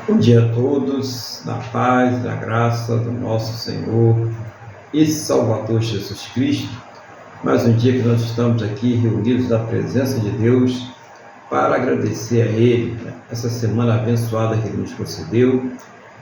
Bom dia a todos, na paz, na graça do nosso Senhor e Salvador Jesus Cristo. Mais um dia que nós estamos aqui reunidos na presença de Deus para agradecer a Ele, essa semana abençoada que Ele nos concedeu.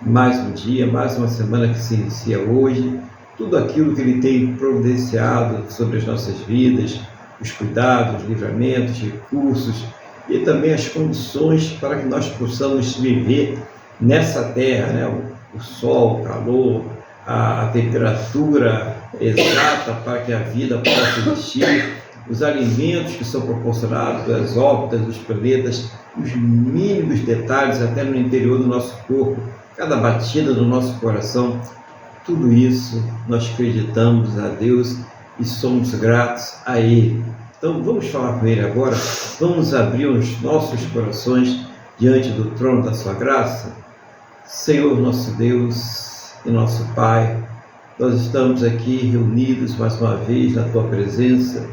Mais um dia, mais uma semana que se inicia hoje. Tudo aquilo que Ele tem providenciado sobre as nossas vidas, os cuidados, os livramentos, recursos e também as condições para que nós possamos viver nessa terra, o sol, o calor, a temperatura exata para que a vida possa existir, os alimentos que são proporcionados, as órbitas dos planetas, os mínimos detalhes até no interior do nosso corpo, cada batida do nosso coração, tudo isso nós acreditamos a Deus e somos gratos a Ele. Então vamos falar com Ele agora, vamos abrir os nossos corações diante do trono da sua graça. Senhor nosso Deus e nosso Pai, nós estamos aqui reunidos mais uma vez na Tua presença,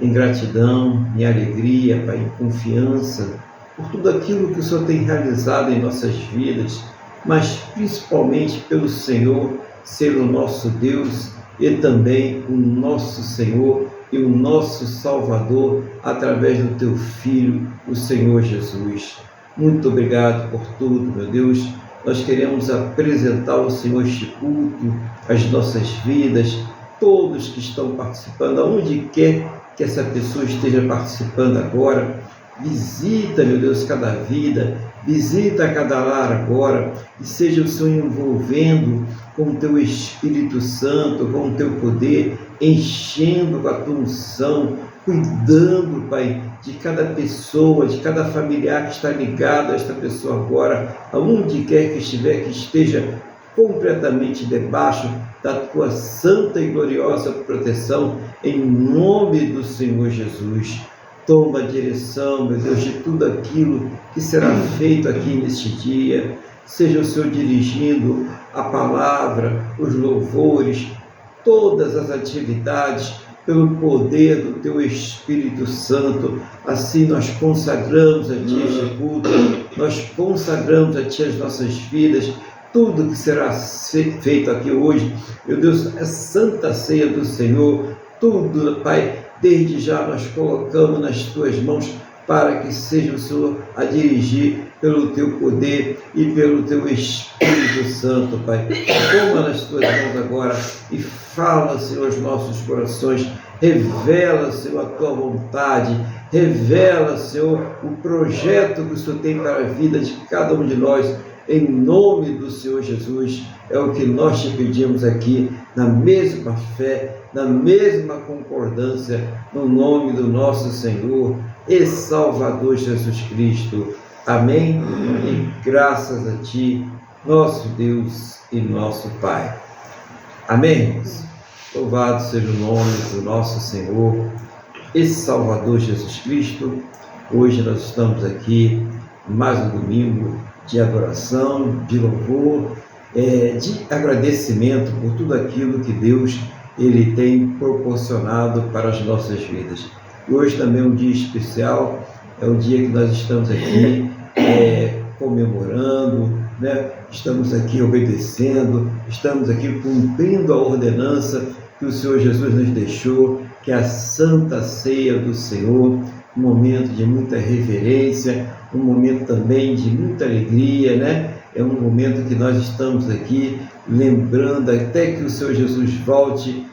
em gratidão, em alegria, Pai, em confiança, por tudo aquilo que o Senhor tem realizado em nossas vidas, mas principalmente pelo Senhor ser o nosso Deus e também o nosso Senhor e o nosso Salvador através do Teu Filho, o Senhor Jesus. Muito obrigado por tudo, meu Deus. Nós queremos apresentar ao Senhor este culto, as nossas vidas, todos que estão participando, aonde quer que essa pessoa esteja participando agora. Visita, meu Deus, cada vida, visita cada lar agora, e seja o Senhor envolvendo com o Teu Espírito Santo, com o Teu poder, enchendo com a Tua unção, cuidando, Pai, de cada pessoa, de cada familiar que está ligado a esta pessoa agora, aonde quer que estiver, que esteja completamente debaixo da Tua santa e gloriosa proteção, em nome do Senhor Jesus. Toma a direção, meu Deus, de tudo aquilo que será feito aqui neste dia. Seja o Senhor dirigindo a palavra, os louvores, todas as atividades, pelo poder do Teu Espírito Santo. Assim nós consagramos a Ti este culto, nós consagramos a Ti as nossas vidas, tudo que será feito aqui hoje, meu Deus, é santa ceia do Senhor, tudo, Pai, desde já nós colocamos nas Tuas mãos, para que seja o Senhor a dirigir pelo Teu poder e pelo Teu Espírito Santo, Pai. Toma nas Tuas mãos agora e fala, Senhor, aos nossos corações. Revela, Senhor, a Tua vontade. Revela, Senhor, o projeto que o Senhor tem para a vida de cada um de nós. Em nome do Senhor Jesus, é o que nós te pedimos aqui, na mesma fé, na mesma concordância, no nome do nosso Senhor e Salvador Jesus Cristo. Amém? E graças a Ti, nosso Deus e nosso Pai. Amém, irmãos? Louvado seja o nome do nosso Senhor e Salvador Jesus Cristo. Hoje nós estamos aqui, mais um domingo de adoração, de louvor, de agradecimento por tudo aquilo que Deus Ele tem proporcionado para as nossas vidas. Hoje também é um dia especial, é um dia que nós estamos aqui comemorando, estamos aqui obedecendo, estamos aqui cumprindo a ordenança que o Senhor Jesus nos deixou, que é a Santa Ceia do Senhor, um momento de muita reverência, um momento também de muita alegria, É um momento que nós estamos aqui lembrando até que o Senhor Jesus volte,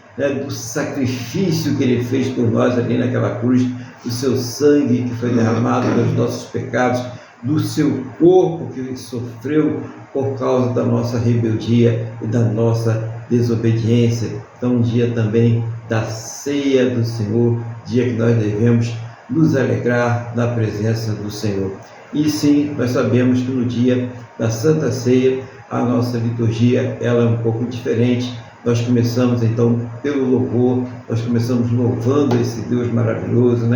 do sacrifício que Ele fez por nós ali naquela cruz, do Seu sangue que foi derramado pelos nossos pecados, do Seu corpo que Ele sofreu por causa da nossa rebeldia e da nossa desobediência. Então, um dia também da ceia do Senhor, dia que nós devemos nos alegrar na presença do Senhor. E sim, nós sabemos que no dia da Santa Ceia, a nossa liturgia ela é um pouco diferente. Nós começamos então pelo louvor, nós começamos louvando esse Deus maravilhoso,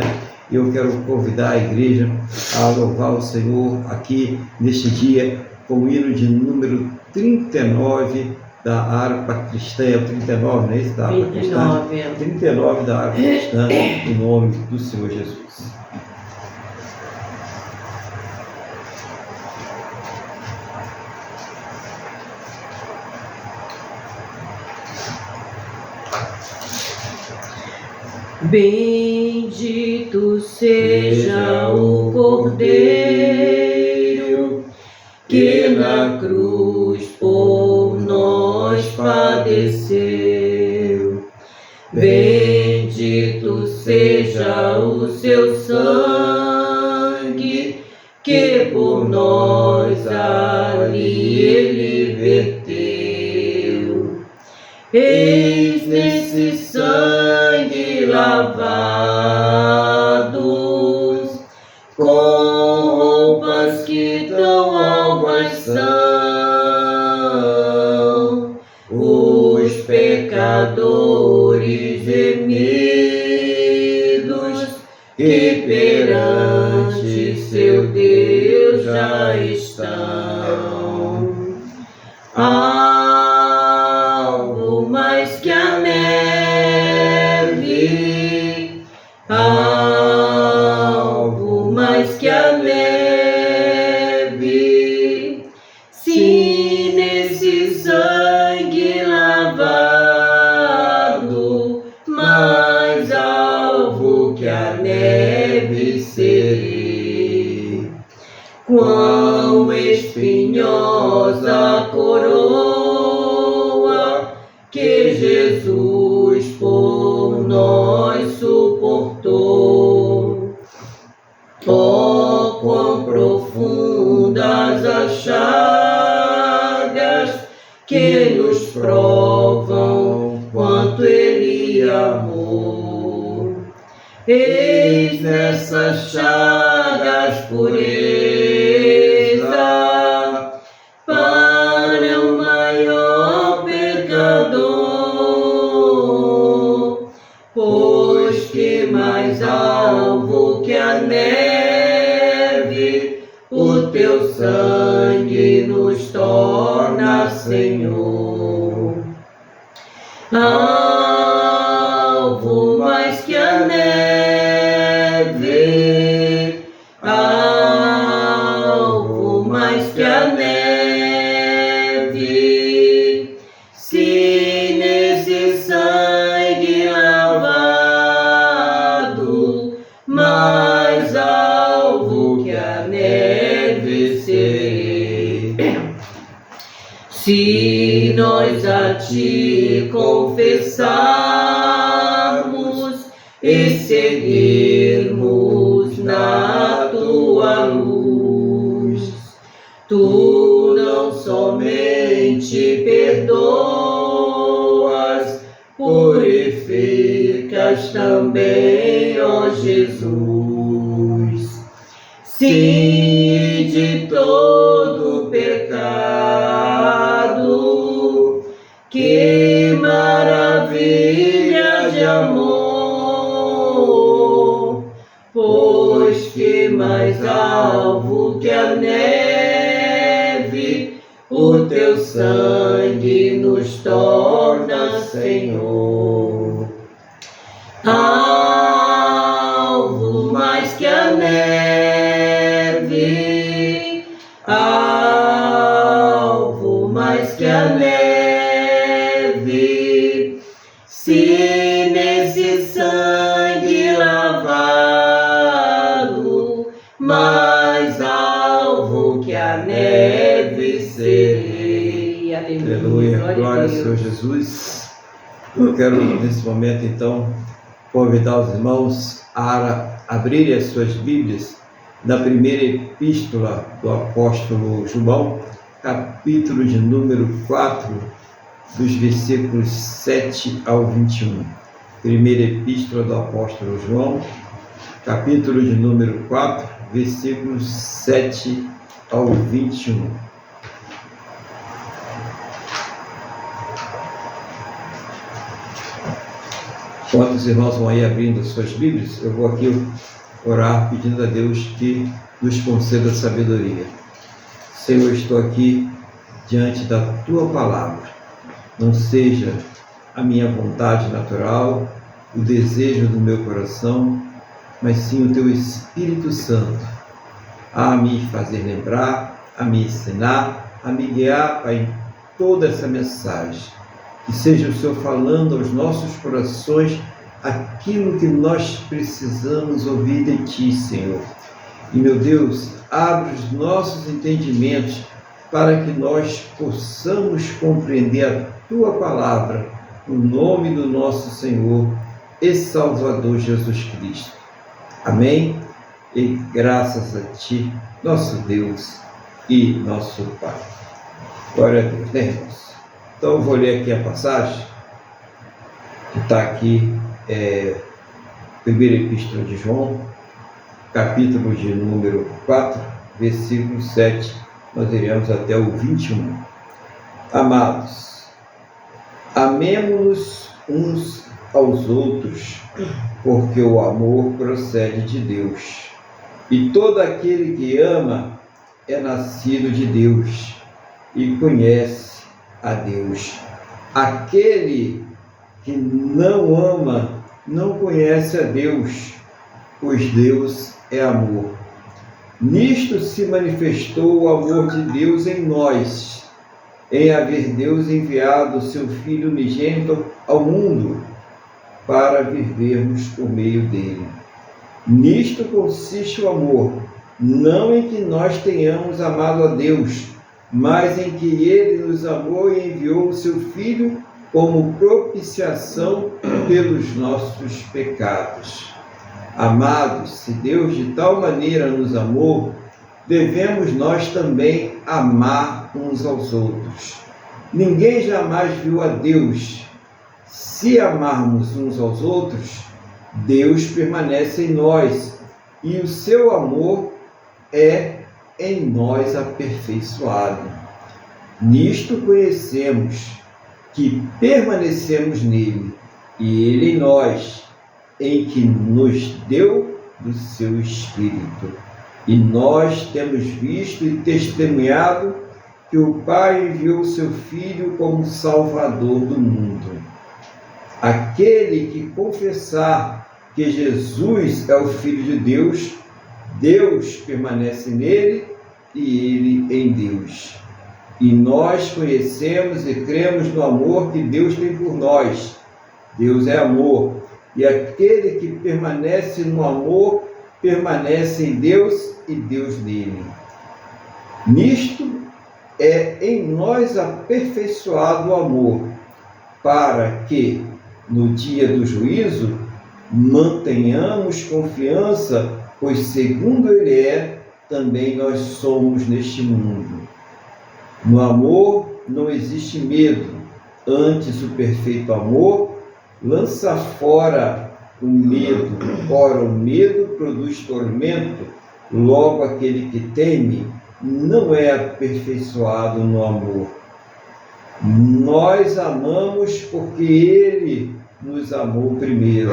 E eu quero convidar a igreja a louvar o Senhor aqui neste dia com o hino de número 39 da harpa cristã, 39, não é isso? Da harpa 29. cristã? 39 da harpa cristã, em nome do Senhor Jesus. Bendito seja o Cordeiro que na cruz por nós padeceu. Bendito seja o seu sangue que por nós ali ele verteu. Eis nesse sangue lavados, com roupas que tão alvas são, os pecadores remidos que perante seu Deus já estão. Algo mais que a neve, algo mais que a neve, se nesse sangue lavado, mais alvo que a neve serei. Quão espinhosa coroa que Jesus por nós suportou. Oh, quão profundas as chagas que nos provam quanto Ele amou. Eis nessas chagas pureza para o maior pecador, pois que mais alvo que a neve, o teu sangue nos torna, Senhor. Alvo mais que a neve, alvo mais que a neve, se nesse sangue lavado, mais alvo que a neve serei. Se nós a ti confessarmos e seguirmos na tua luz, tu não somente perdoas, purificas também, ó Jesus. Sim, de todo pecado, que maravilha de amor, pois que mais alvo que a neve, o teu sangue nos torna, Senhor. Alvo mais que a neve, alvo mais que a neve, se nesse sangue lavado, mais alvo que a neve serei. Aleluia, glória ao Senhor Jesus. Eu quero nesse momento então convidar os irmãos a abrirem as suas Bíblias na primeira epístola do apóstolo João, capítulo de número 4, dos versículos 7 ao 21. Primeira epístola do apóstolo João, capítulo de número 4, versículos 7 ao 21. Enquanto os irmãos vão aí abrindo as suas Bíblias, eu vou aqui orar pedindo a Deus que nos conceda sabedoria. Senhor, estou aqui diante da Tua Palavra. Não seja a minha vontade natural, o desejo do meu coração, mas sim o Teu Espírito Santo a me fazer lembrar, a me ensinar, a me guiar em toda essa mensagem. Que seja o Senhor falando aos nossos corações aquilo que nós precisamos ouvir de Ti, Senhor. E, meu Deus, abre os nossos entendimentos para que nós possamos compreender a Tua palavra, no nome do nosso Senhor e Salvador Jesus Cristo. Amém? E graças a Ti, nosso Deus e nosso Pai. Glória a Deus, né, irmãos? Então, eu vou ler aqui a passagem que está aqui, primeira Epístola de João, capítulo de número 4, versículo 7, nós iremos até o 21. Amados, amemo-nos uns aos outros, porque o amor procede de Deus. E todo aquele que ama é nascido de Deus e conhece a Deus. Aquele que não ama não conhece a Deus, pois Deus é amor. Nisto se manifestou o amor de Deus em nós, em haver Deus enviado o seu Filho unigênito ao mundo, para vivermos por meio dele. Nisto consiste o amor, não em que nós tenhamos amado a Deus, mas em que ele nos amou e enviou o seu Filho como propiciação pelos nossos pecados. Amados, se Deus de tal maneira nos amou, devemos nós também amar uns aos outros. Ninguém jamais viu a Deus. Se amarmos uns aos outros, Deus permanece em nós, e o seu amor é em nós aperfeiçoado. Nisto conhecemos que permanecemos nele, e ele em nós, em que nos deu do seu Espírito. E nós temos visto e testemunhado que o Pai enviou o seu Filho como Salvador do mundo. Aquele que confessar que Jesus é o Filho de Deus, Deus permanece nele e ele em Deus. E nós conhecemos e cremos no amor que Deus tem por nós. Deus é amor, e aquele que permanece no amor, permanece em Deus e Deus nele. Nisto é em nós aperfeiçoado o amor, para que, no dia do juízo, mantenhamos confiança, pois segundo ele é, também nós somos neste mundo. No amor não existe medo, antes o perfeito amor lança fora o medo. Ora, o medo produz tormento, logo aquele que teme não é aperfeiçoado no amor. Nós amamos porque ele nos amou primeiro.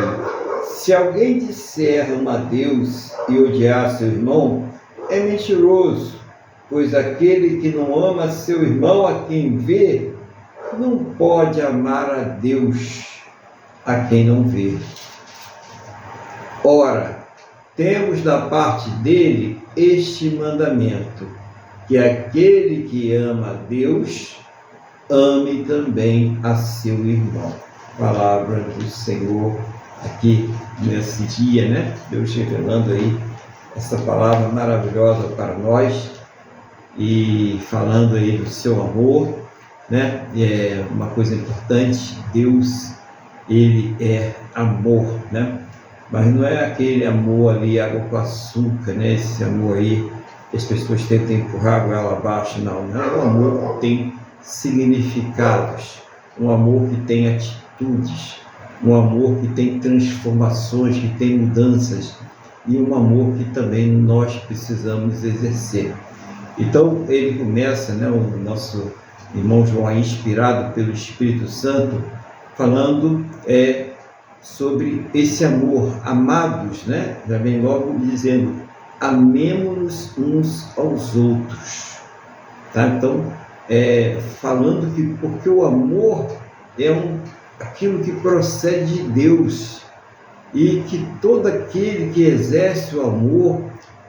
Se alguém disser ama a Deus e odiar seu irmão, é mentiroso, pois aquele que não ama seu irmão a quem vê, não pode amar a Deus a quem não vê. Ora, temos da parte dele este mandamento, que aquele que ama a Deus, ame também a seu irmão. Palavra do Senhor aqui nesse dia, né? Deus revelando aí essa palavra maravilhosa para nós e falando aí do seu amor, né? É uma coisa importante, Deus, ele é amor, né? Mas não é aquele amor ali, água com açúcar, né? Esse amor aí que as pessoas tentam empurrar a goela abaixo, não. Não é um amor que tem significados, um amor que tem atitudes, um amor que tem transformações, que tem mudanças, e um amor que também nós precisamos exercer. Então ele começa, né, o nosso irmão João, inspirado pelo Espírito Santo, falando sobre esse amor. Amados, né? Já vem logo dizendo, amemo-nos uns aos outros, tá? Então, falando que, porque o amor é aquilo que procede de Deus, e que todo aquele que exerce o amor,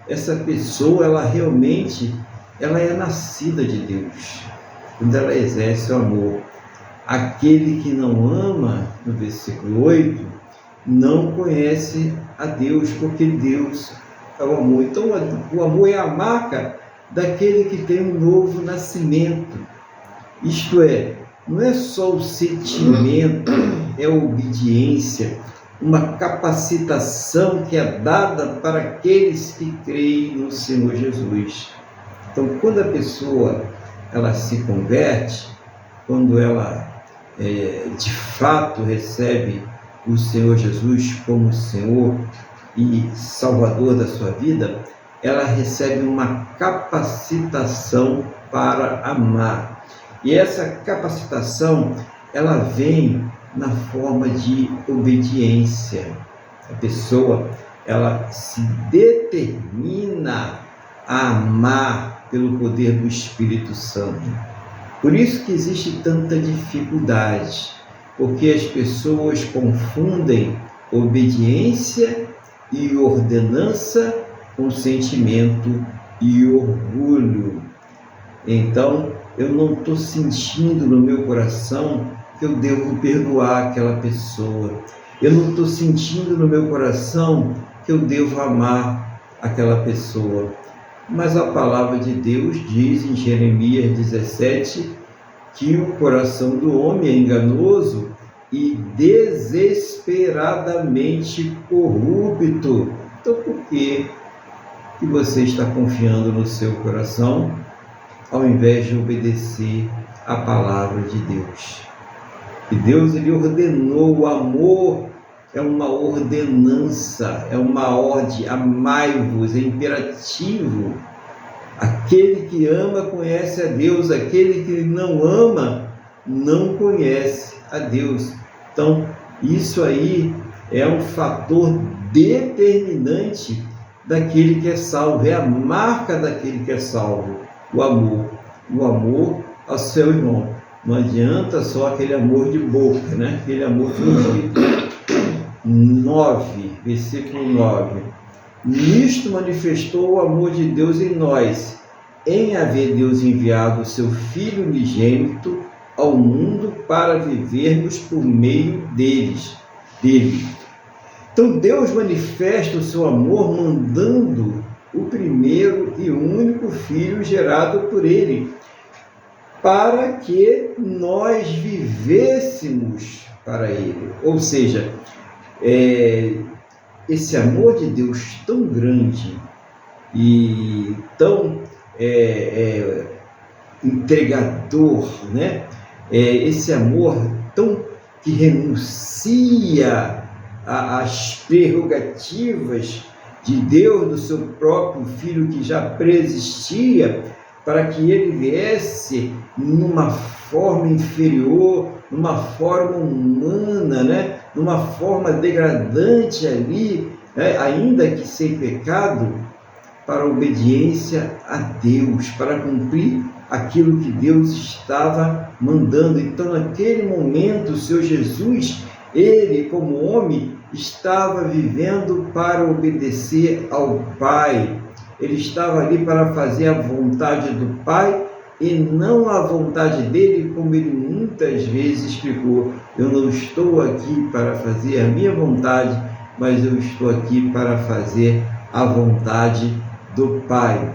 essa pessoa, ela realmente, ela é nascida de Deus, quando ela exerce o amor. Aquele que não ama, no versículo 8, não conhece a Deus, porque Deus é o amor. Então, o amor é a marca daquele que tem um novo nascimento. Isto é, não é só o sentimento, é a obediência, uma capacitação que é dada para aqueles que creem no Senhor Jesus. Então, quando a pessoa ela se converte, quando ela de fato recebe o Senhor Jesus como Senhor e Salvador da sua vida, ela recebe uma capacitação para amar. E essa capacitação, ela vem na forma de obediência. A pessoa, ela se determina a amar pelo poder do Espírito Santo. Por isso que existe tanta dificuldade, porque as pessoas confundem obediência e ordenança com sentimento e orgulho. Então, eu não estou sentindo no meu coração que eu devo perdoar aquela pessoa. Eu não estou sentindo no meu coração que eu devo amar aquela pessoa. Mas a palavra de Deus diz em Jeremias 17 que o coração do homem é enganoso e desesperadamente corrupto. Então, por que você está confiando no seu coração ao invés de obedecer a palavra de Deus? E Deus, ele ordenou, o amor é uma ordenança, é uma ordem, amai-vos, é imperativo. Aquele que ama conhece a Deus, aquele que não ama não conhece a Deus. Então, isso aí é um fator determinante daquele que é salvo, é a marca daquele que é salvo, o amor ao seu irmão. Não adianta só aquele amor de boca, né? Aquele amor fingido. 9, versículo 9. Nisto manifestou o amor de Deus em nós, em haver Deus enviado o seu Filho unigênito ao mundo para vivermos por meio dele. Então Deus manifesta o seu amor mandando o primeiro e único Filho gerado por ele, para que nós vivêssemos para ele. Ou seja, esse amor de Deus tão grande e tão entregador, né? Esse amor tão que renuncia às prerrogativas de Deus, do seu próprio Filho que já preexistia, para que ele viesse numa forma inferior, numa forma humana, né? Numa forma degradante ali, ainda que sem pecado, para a obediência a Deus, para cumprir aquilo que Deus estava mandando. Então, naquele momento, o Senhor Jesus, ele, como homem, estava vivendo para obedecer ao Pai. Ele estava ali para fazer a vontade do Pai e não a vontade dele, como ele muitas vezes explicou. Eu não estou aqui para fazer a minha vontade, mas eu estou aqui para fazer a vontade do Pai.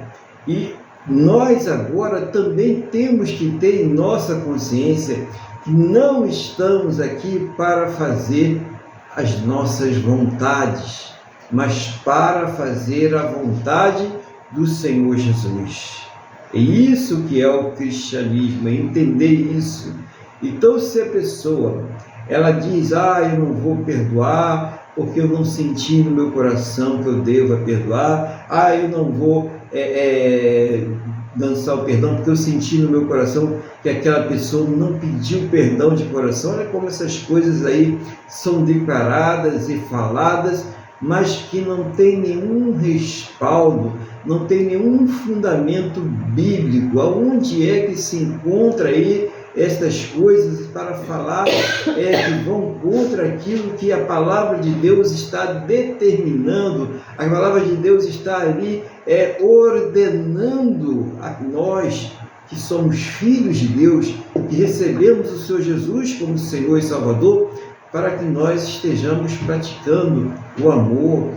E nós agora também temos que ter em nossa consciência que não estamos aqui para fazer as nossas vontades, mas para fazer a vontade do Senhor Jesus. É isso que é o cristianismo, é entender isso. Então, se a pessoa, ela diz, eu não vou perdoar, porque eu não senti no meu coração que eu deva perdoar, eu não vou lançar o perdão, porque eu senti no meu coração que aquela pessoa não pediu perdão de coração. Olha como essas coisas aí são declaradas e faladas, mas que não tem nenhum respaldo, não tem nenhum fundamento bíblico. Aonde é que se encontra aí estas coisas para falar que vão contra aquilo que a palavra de Deus está determinando? A palavra de Deus está ali ordenando a nós que somos filhos de Deus, que recebemos o Senhor Jesus como Senhor e Salvador, para que nós estejamos praticando o amor.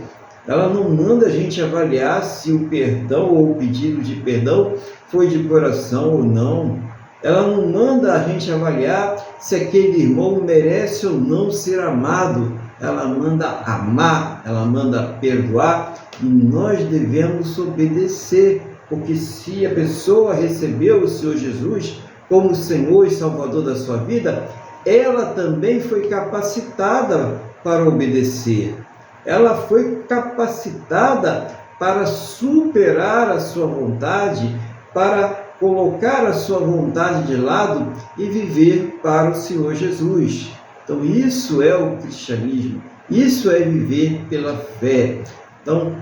Ela não manda a gente avaliar se o perdão ou o pedido de perdão foi de coração ou não. Ela não manda a gente avaliar se aquele irmão merece ou não ser amado. Ela manda amar, ela manda perdoar, e nós devemos obedecer, porque se a pessoa recebeu o Senhor Jesus como Senhor e Salvador da sua vida, ela também foi capacitada para obedecer. Ela foi capacitada para superar a sua vontade, para colocar a sua vontade de lado e viver para o Senhor Jesus. Então, isso é o cristianismo, isso é viver pela fé. Então,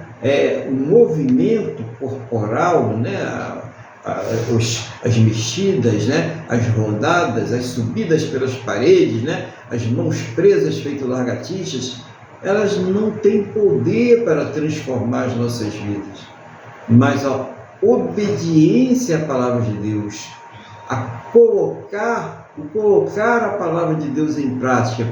o movimento corporal, né? As mexidas, né? As rodadas, as subidas pelas paredes, né? As mãos presas feito lagartixas, elas não têm poder para transformar as nossas vidas, mas a obediência à palavra de Deus, a colocar a palavra de Deus em prática,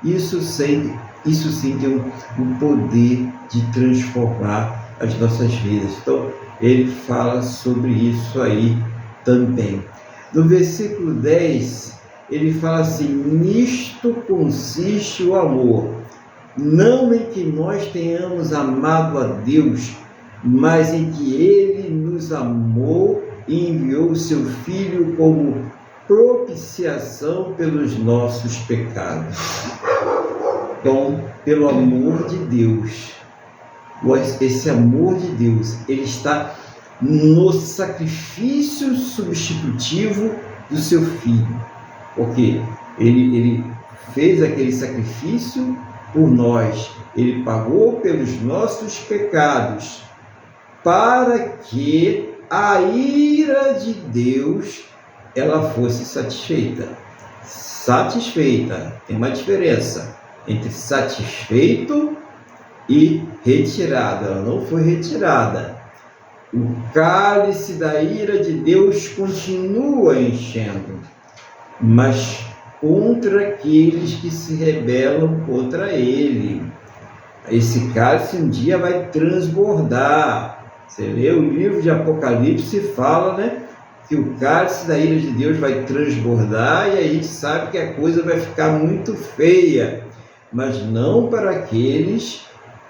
isso sim tem o poder de transformar as nossas vidas. Então, ele fala sobre isso aí também. No versículo 10, ele fala assim: nisto consiste o amor, não em que nós tenhamos amado a Deus, mas em que Ele nos amou e enviou o seu Filho como propiciação pelos nossos pecados. Então, pelo amor de Deus, esse amor de Deus, ele está no sacrifício substitutivo do seu Filho, porque ele fez aquele sacrifício por nós, ele pagou pelos nossos pecados, para que a ira de Deus ela fosse satisfeita. Satisfeita, tem uma diferença entre satisfeito e retirada. Ela não foi retirada. O cálice da ira de Deus continua enchendo, mas contra aqueles que se rebelam contra ele. Esse cálice um dia vai transbordar. Você lê o livro de Apocalipse, fala, né, que o cálice da ira de Deus vai transbordar, e aí a gente sabe que a coisa vai ficar muito feia, mas não para aqueles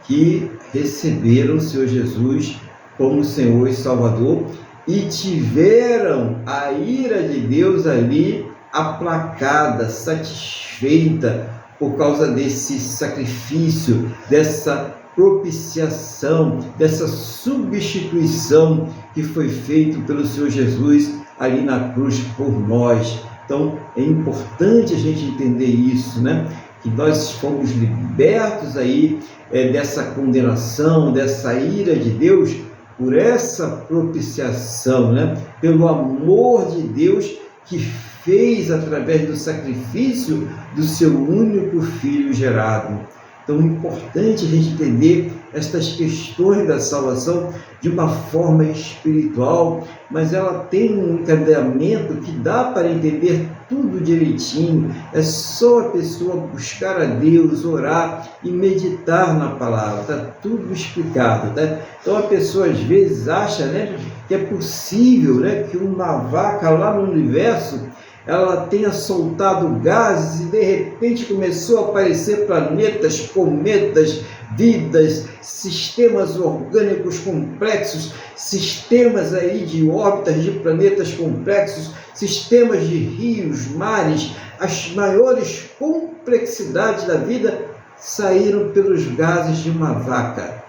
que receberam o Senhor Jesus como Senhor e Salvador e tiveram a ira de Deus ali aplacada, satisfeita por causa desse sacrifício, dessa propiciação, dessa substituição que foi feito pelo Senhor Jesus ali na cruz por nós. Então, é importante a gente entender isso, né? Que nós fomos libertos aí dessa condenação, dessa ira de Deus, por essa propiciação, né? Pelo amor de Deus que fez através do sacrifício do seu único Filho gerado. Então, é importante a gente entender estas questões da salvação de uma forma espiritual, mas ela tem um encadeamento que dá para entender tudo direitinho. É só a pessoa buscar a Deus, orar e meditar na palavra. Está tudo explicado, tá? Então, a pessoa às vezes acha, né, que é possível, né, que uma vaca lá no universo ela tenha soltado gases e de repente começou a aparecer planetas, cometas, vidas, sistemas orgânicos complexos, sistemas aí de órbitas de planetas complexos, sistemas de rios, mares, as maiores complexidades da vida saíram pelos gases de uma vaca,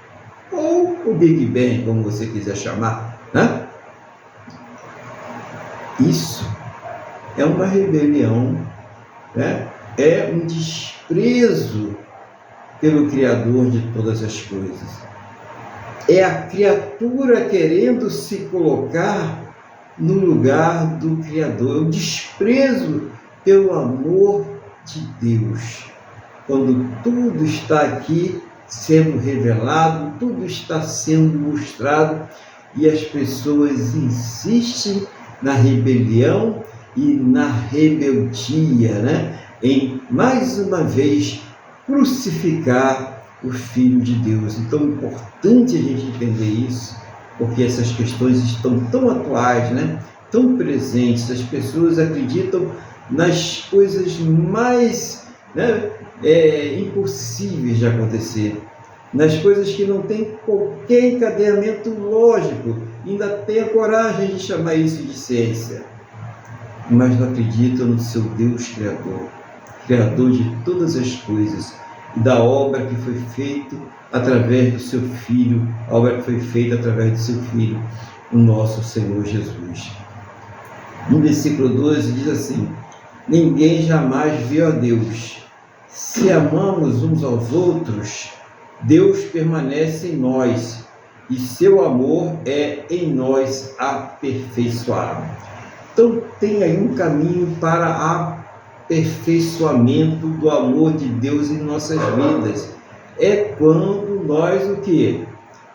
ou o Big Bang, como você quiser chamar, né? Isso é uma rebelião, né? É um desprezo pelo Criador de todas as coisas. É a criatura querendo se colocar no lugar do Criador. É o desprezo pelo amor de Deus. Quando tudo está aqui sendo revelado, tudo está sendo mostrado, e as pessoas insistem na rebelião e na rebeldia, né? em, mais uma vez, crucificar o Filho de Deus. Então é importante a gente entender isso, porque essas questões estão tão atuais, né? Tão presentes. As pessoas acreditam nas coisas mais, né, impossíveis de acontecer, nas coisas que não têm qualquer encadeamento lógico, ainda tem a coragem de chamar isso de ciência, mas não acreditam no seu Deus Criador, Criador de todas as coisas, e da obra que foi feita através do seu Filho, a obra que foi feita através do seu Filho, o nosso Senhor Jesus. No versículo 12 diz assim: ninguém jamais viu a Deus. Se amamos uns aos outros, Deus permanece em nós, e seu amor é em nós aperfeiçoado. Então tem aí um caminho para aperfeiçoamento do amor de Deus em nossas vidas. É quando nós o quê?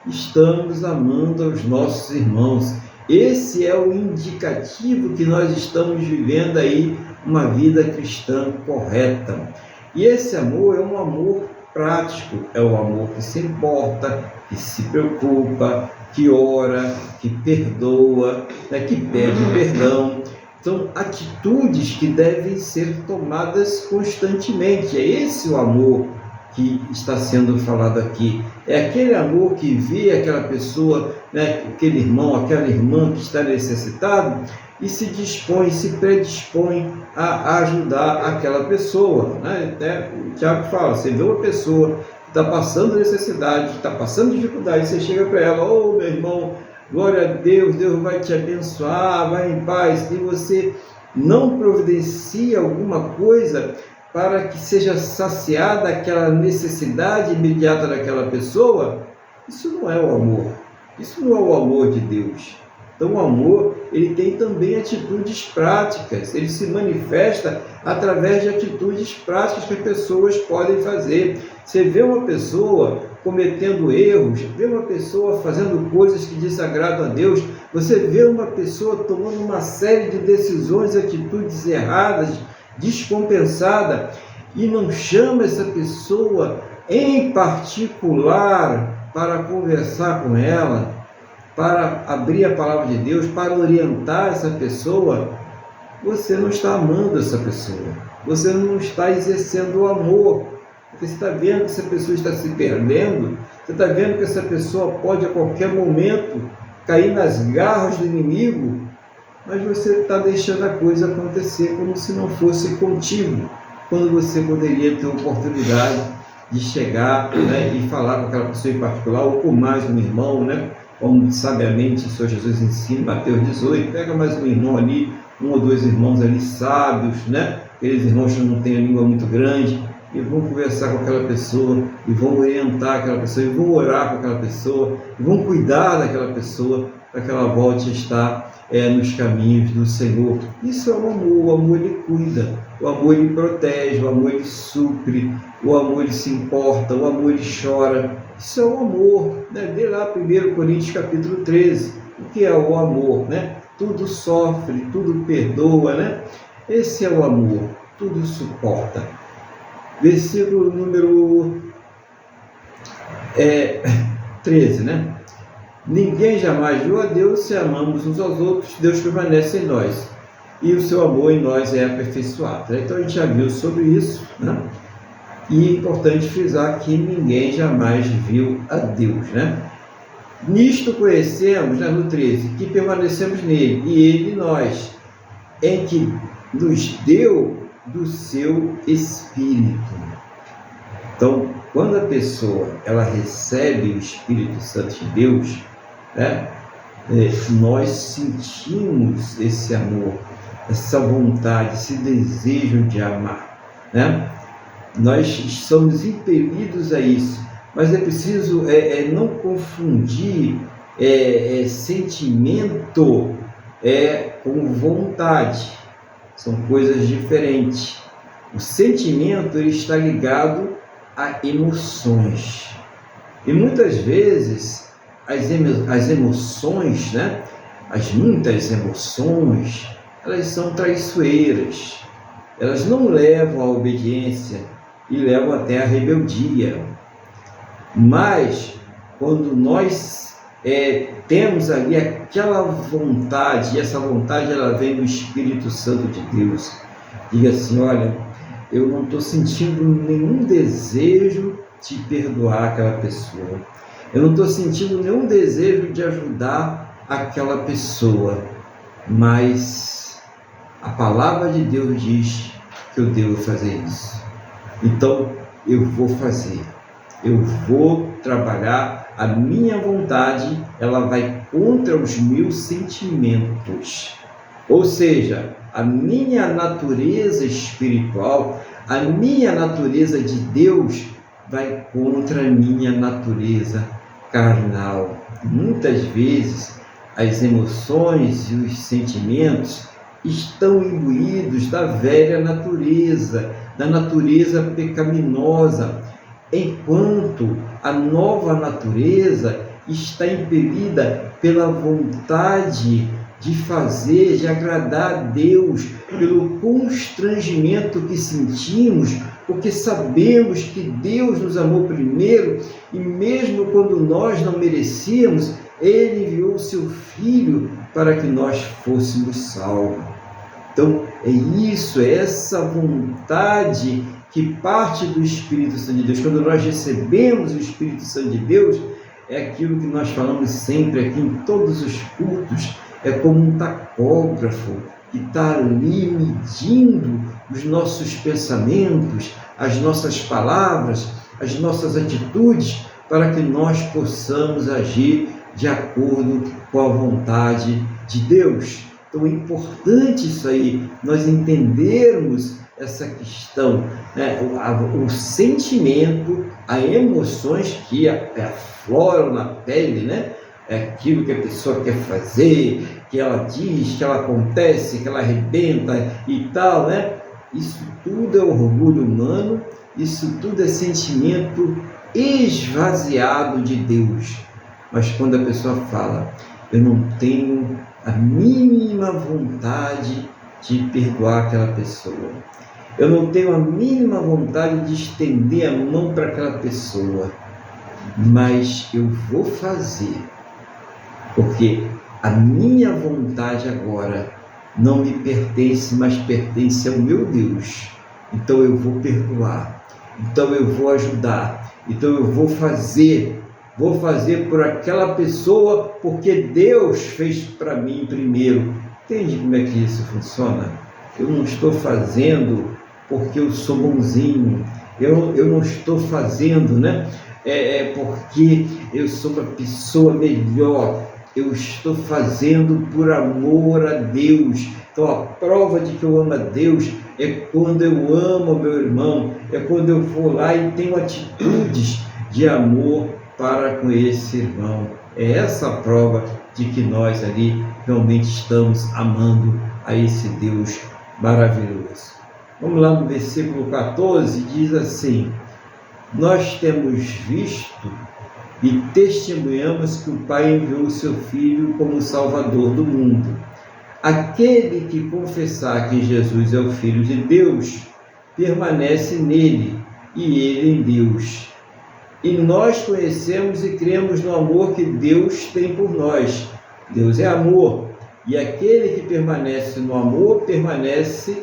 Estamos amando aos nossos irmãos. Esse é o indicativo que nós estamos vivendo aí uma vida cristã correta. E esse amor é um amor prático, é o amor que se importa, que se preocupa, que ora, que perdoa, né, que pede perdão. São atitudes que devem ser tomadas constantemente. É esse o amor que está sendo falado aqui. É aquele amor que vê aquela pessoa, né, aquele irmão, aquela irmã que está necessitado e se dispõe, se predispõe a ajudar aquela pessoa, né? Até o Tiago fala, você vê uma pessoa que está passando necessidade, está passando dificuldade, você chega para ela: ô meu irmão, glória a Deus, Deus vai te abençoar, vai em paz, e você não providencia alguma coisa para que seja saciada aquela necessidade imediata daquela pessoa, isso não é o amor, isso não é o amor de Deus. Então o amor, ele tem também atitudes práticas, ele se manifesta através de atitudes práticas que as pessoas podem fazer. Você vê uma pessoa cometendo erros, vê uma pessoa fazendo coisas que desagradam a Deus, você vê uma pessoa tomando uma série de decisões, atitudes erradas, descompensada, e não chama essa pessoa em particular para conversar com ela, para abrir a palavra de Deus, para orientar essa pessoa, você não está amando essa pessoa, você não está exercendo o amor, porque você está vendo que essa pessoa está se perdendo, você está vendo que essa pessoa pode a qualquer momento cair nas garras do inimigo, mas você está deixando a coisa acontecer como se não fosse contigo, quando você poderia ter a oportunidade de chegar, né, e falar com aquela pessoa em particular, ou com mais um irmão, né, como sabiamente o Senhor Jesus ensina em Mateus 18, pega mais um irmão ali, um ou dois irmãos ali sábios, né, aqueles irmãos que não têm a língua muito grande, e vão conversar com aquela pessoa, e vão orientar aquela pessoa, e vão orar com aquela pessoa, e vão cuidar daquela pessoa, para que ela volte a estar nos caminhos do Senhor. Isso é o amor ele cuida, o amor ele protege, o amor ele supre, o amor ele se importa, o amor ele chora. Isso é o amor, né? Vê lá 1 Coríntios capítulo 13, o que é o amor, né? Tudo sofre, tudo perdoa, né? Esse é o amor, tudo suporta. Versículo número 13, né? Ninguém jamais viu a Deus. Se amamos uns aos outros, Deus permanece em nós, e o seu amor em nós é aperfeiçoado. Então a gente já viu sobre isso, né? E é importante frisar que ninguém jamais viu a Deus, né? Nisto conhecemos, né, no 13, que permanecemos nele, e ele em nós, em que nos deu do seu Espírito. Então, quando a pessoa ela recebe o Espírito Santo de Deus, né, nós sentimos esse amor, essa vontade, esse desejo de amar, né? Nós somos impelidos a isso, mas é preciso não confundir sentimento com vontade. São coisas diferentes. O sentimento ele está ligado a emoções, e muitas vezes as emoções, né, as muitas emoções, elas são traiçoeiras, elas não levam à obediência e levam até à rebeldia. Mas, quando nós temos ali aquela vontade, e essa vontade ela vem do Espírito Santo de Deus, diga assim: olha, eu não estou sentindo nenhum desejo de perdoar aquela pessoa, eu não estou sentindo nenhum desejo de ajudar aquela pessoa, mas a palavra de Deus diz que eu devo fazer isso, então eu vou fazer, eu vou trabalhar, a minha vontade ela vai contra os meus sentimentos, ou seja, a minha natureza espiritual, a minha natureza de Deus vai contra a minha natureza carnal. Muitas vezes as emoções e os sentimentos estão imbuídos da velha natureza, da natureza pecaminosa, enquanto a nova natureza está impelida pela vontade de fazer, de agradar a Deus, pelo constrangimento que sentimos, porque sabemos que Deus nos amou primeiro e mesmo quando nós não merecíamos, Ele enviou o seu Filho para que nós fôssemos salvos. Então, é isso, é essa vontade que parte do Espírito Santo de Deus. Quando nós recebemos o Espírito Santo de Deus, é aquilo que nós falamos sempre aqui em todos os cultos, é como um tacógrafo que está ali medindo os nossos pensamentos, as nossas palavras, as nossas atitudes, para que nós possamos agir de acordo com a vontade de Deus. Então é importante isso aí, nós entendermos essa questão, né? O sentimento, as emoções que afloram na pele, né? É aquilo que a pessoa quer fazer, que ela diz, que ela acontece, que ela arrebenta e tal, né? Isso tudo é orgulho humano, isso tudo é sentimento esvaziado de Deus. Mas quando a pessoa fala, eu não tenho a mínima vontade de perdoar aquela pessoa, eu não tenho a mínima vontade de estender a mão para aquela pessoa, mas eu vou fazer, porque a minha vontade agora não me pertence, mas pertence ao meu Deus. Então eu vou perdoar, então eu vou ajudar, então eu vou fazer por aquela pessoa, porque Deus fez para mim primeiro. Entende como é que isso funciona? Eu não estou fazendo porque eu sou bonzinho, eu não estou fazendo, né? Porque eu sou uma pessoa melhor, eu estou fazendo por amor a Deus. Então a prova de que eu amo a Deus é quando eu amo meu irmão, é quando eu vou lá e tenho atitudes de amor para com esse irmão. É essa a prova de que nós ali realmente estamos amando a esse Deus maravilhoso. Vamos lá no versículo 14, diz assim: nós temos visto e testemunhamos que o Pai enviou o seu Filho como Salvador do mundo. Aquele que confessar que Jesus é o Filho de Deus, permanece nele e ele em Deus. E nós conhecemos e cremos no amor que Deus tem por nós. Deus é amor, e aquele que permanece no amor, permanece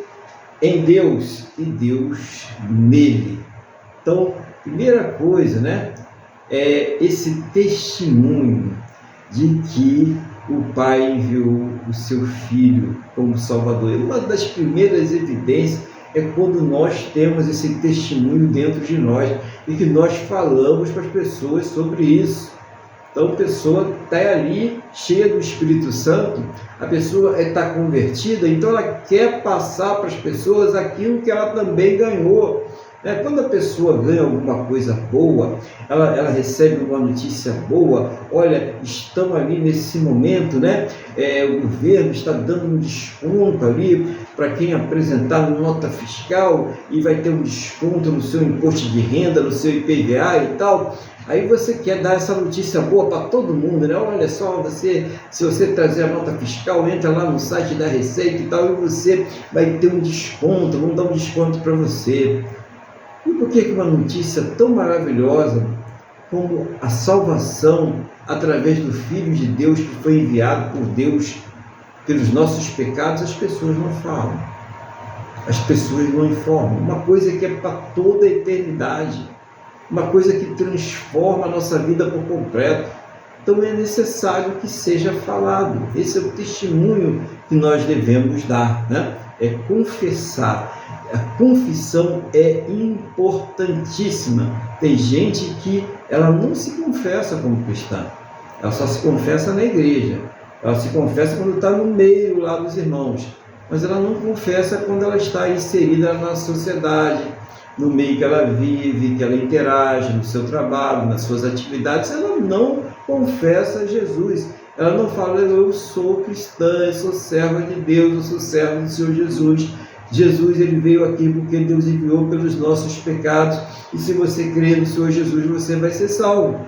em Deus, e Deus nele. Então, primeira coisa, né, é esse testemunho de que o Pai enviou o seu Filho como Salvador. E uma das primeiras evidências é quando nós temos esse testemunho dentro de nós e que nós falamos para as pessoas sobre isso. Então a pessoa está ali cheia do Espírito Santo, a pessoa está convertida, então ela quer passar para as pessoas aquilo que ela também ganhou. Quando a pessoa ganha alguma coisa boa, ela recebe uma notícia boa, olha, estão ali nesse momento, né? O governo está dando um desconto ali para quem apresentar nota fiscal e vai ter um desconto no seu imposto de renda, no seu IPVA e tal. Aí você quer dar essa notícia boa para todo mundo, né? Olha só, se você trazer a nota fiscal, entra lá no site da Receita e tal, e você vai ter um desconto, vamos dar um desconto para você. E por que uma notícia tão maravilhosa como a salvação através do Filho de Deus que foi enviado por Deus pelos nossos pecados, as pessoas não falam, as pessoas não informam? Uma coisa que é para toda a eternidade, uma coisa que transforma a nossa vida por completo. Então é necessário que seja falado. Esse é o testemunho que nós devemos dar, né? É confessar. A confissão é importantíssima. Tem gente que ela não se confessa como cristã, ela só se confessa na igreja, ela se confessa quando está no meio lá dos irmãos, mas ela não confessa quando ela está inserida na sociedade, no meio que ela vive, que ela interage, no seu trabalho, nas suas atividades. Ela não confessa Jesus. Ela não fala: eu sou cristã, eu sou serva de Deus, eu sou servo do Senhor Jesus. Jesus, ele veio aqui porque Deus enviou pelos nossos pecados, e se você crer no Senhor Jesus, você vai ser salvo.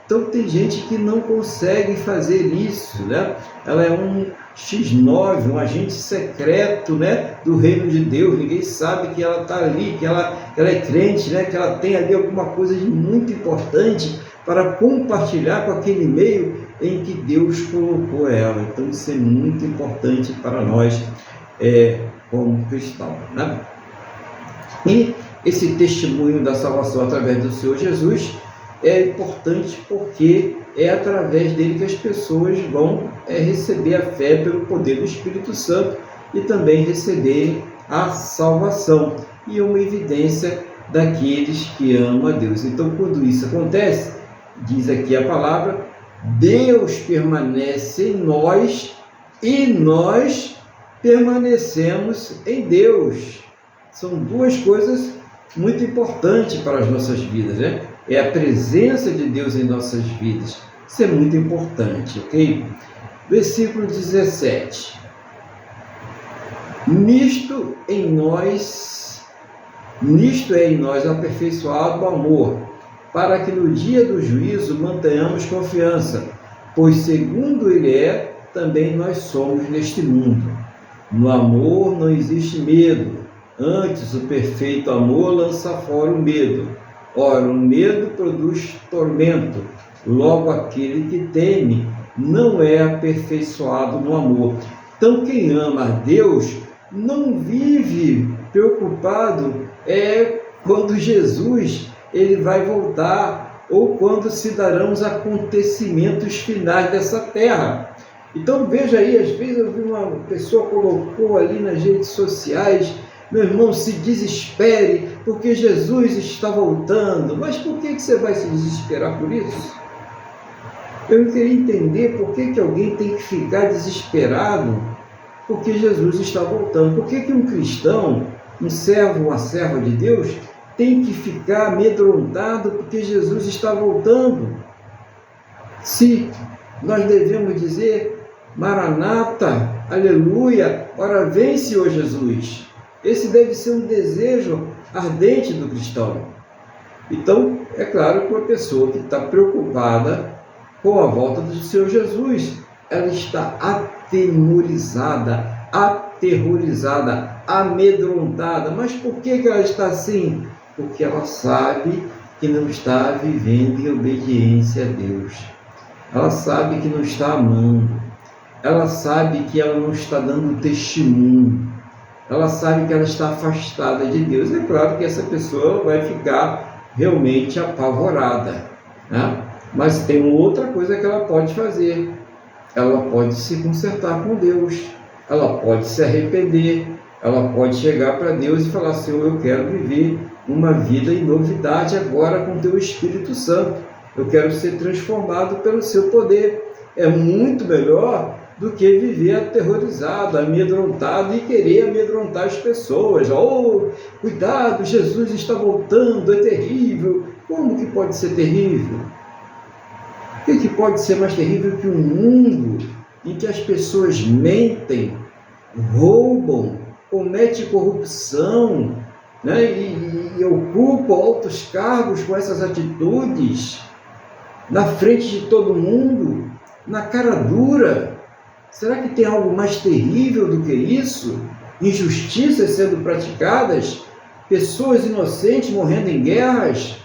Então tem gente que não consegue fazer isso, né? Ela é um X9, um agente secreto, né, do reino de Deus. Ninguém sabe que ela está ali, que ela é crente, né, que ela tem ali alguma coisa de muito importante para compartilhar com aquele meio em que Deus colocou ela. Então isso é muito importante para nós como cristãos, né? E esse testemunho da salvação através do Senhor Jesus é importante porque é através dele que as pessoas vão receber a fé pelo poder do Espírito Santo e também receberem a salvação. E é uma evidência daqueles que amam a Deus. Então, quando isso acontece, diz aqui a palavra, Deus permanece em nós e nós permanecemos em Deus. São duas coisas muito importantes para as nossas vidas, né? É a presença de Deus em nossas vidas. Isso é muito importante, ok? Versículo 17. Nisto é em nós aperfeiçoado o amor, para que no dia do juízo mantenhamos confiança, pois segundo ele é, também nós somos neste mundo. No amor não existe medo, antes o perfeito amor lança fora o medo. Ora, o medo produz tormento, logo aquele que teme não é aperfeiçoado no amor. Então quem ama a Deus não vive preocupado quando Jesus ele vai voltar ou quando se darão os acontecimentos finais dessa terra. Então veja aí, às vezes eu vi uma pessoa colocou ali nas redes sociais: meu irmão, se desespere porque Jesus está voltando. Mas por que você vai se desesperar por isso? Eu queria entender por que alguém tem que ficar desesperado porque Jesus está voltando. Por que um cristão, um servo, uma serva de Deus, tem que ficar amedrontado porque Jesus está voltando? Se nós devemos dizer: Maranata, aleluia, ora vem, Senhor Jesus. Esse deve ser um desejo ardente do cristão. Então, é claro que uma pessoa que está preocupada com a volta do Senhor Jesus, ela está atemorizada, aterrorizada, amedrontada. Mas por que ela está assim? Porque ela sabe que não está vivendo em obediência a Deus. Ela sabe que não está amando. Ela sabe que ela não está dando testemunho. Ela sabe que ela está afastada de Deus. É claro que essa pessoa vai ficar realmente apavorada, né? Mas tem outra coisa que ela pode fazer. Ela pode se consertar com Deus. Ela pode se arrepender. Ela pode chegar para Deus e falar: Senhor, eu quero viver uma vida em novidade agora com Teu Espírito Santo. Eu quero ser transformado pelo Seu poder. É muito melhor do que viver aterrorizado, amedrontado e querer amedrontar as pessoas. Oh, cuidado, Jesus está voltando, é terrível. Como que pode ser terrível? O que pode ser mais terrível que um mundo em que as pessoas mentem, roubam, cometem corrupção, né? e ocupam altos cargos com essas atitudes? na frente de todo mundo, na cara dura. Será que tem algo mais terrível do que isso? Injustiças sendo praticadas, pessoas inocentes morrendo em guerras,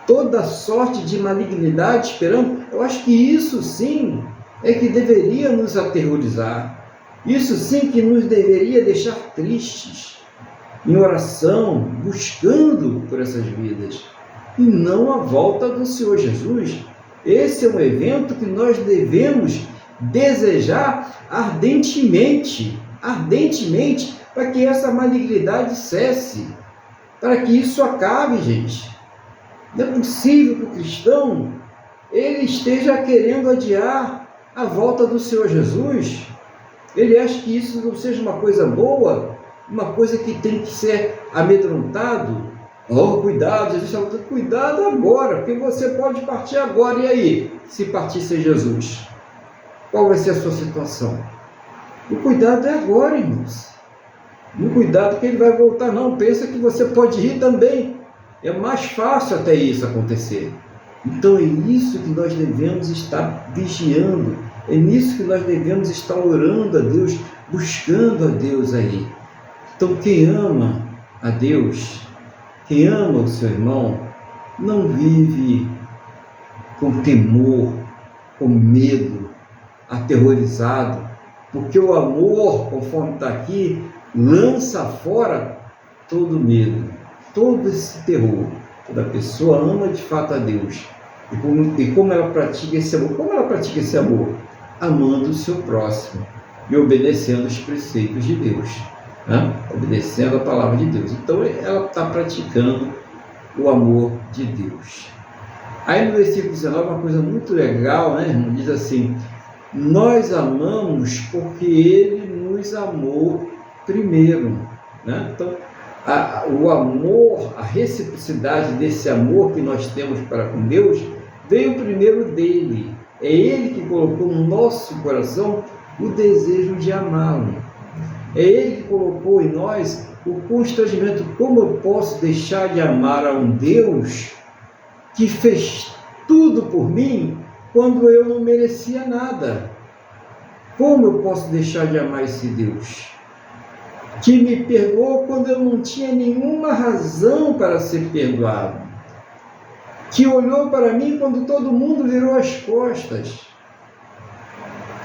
toda sorte de malignidade esperando. Eu acho que isso sim é que deveria nos aterrorizar. Isso sim que nos deveria deixar tristes, em oração, buscando por essas vidas, e não a volta do Senhor Jesus. Esse é um evento que nós devemos desejar ardentemente, para que essa malignidade cesse, para que isso acabe, gente. Não é possível que o cristão ele esteja querendo adiar a volta do Senhor Jesus. Ele acha que isso não seja uma coisa boa, uma coisa que tem que ser amedrontado. Oh, cuidado, Jesus está falando, cuidado agora, porque você pode partir agora. E aí, se partir sem Jesus? Qual vai ser a sua situação? O cuidado é agora, irmãos. No cuidado que ele vai voltar, não. Pensa que você pode ir também. É mais fácil até isso acontecer. Então é isso que nós devemos estar vigiando. É nisso que nós devemos estar orando a Deus, buscando a Deus aí. Então quem ama a Deus, quem ama o seu irmão, não vive com temor, com medo, aterrorizado, porque o amor, conforme está aqui, lança fora todo medo, todo esse terror. Toda pessoa ama de fato a Deus. E como ela pratica esse amor? Como ela pratica esse amor? Amando o seu próximo e obedecendo os preceitos de Deus, né? Obedecendo a palavra de Deus. Então ela está praticando o amor de Deus. Aí no versículo 19, uma coisa muito legal, né, irmão? Diz assim: nós amamos porque Ele nos amou primeiro, né? Então, o amor, a reciprocidade desse amor que nós temos para com Deus, veio primeiro dele. É Ele que colocou no nosso coração o desejo de amá-lo. É Ele que colocou em nós o constrangimento. Como eu posso deixar de amar a um Deus que fez tudo por mim quando eu não merecia nada? Como eu posso deixar de amar esse Deus que me perdoou quando eu não tinha nenhuma razão para ser perdoado, que olhou para mim quando todo mundo virou as costas?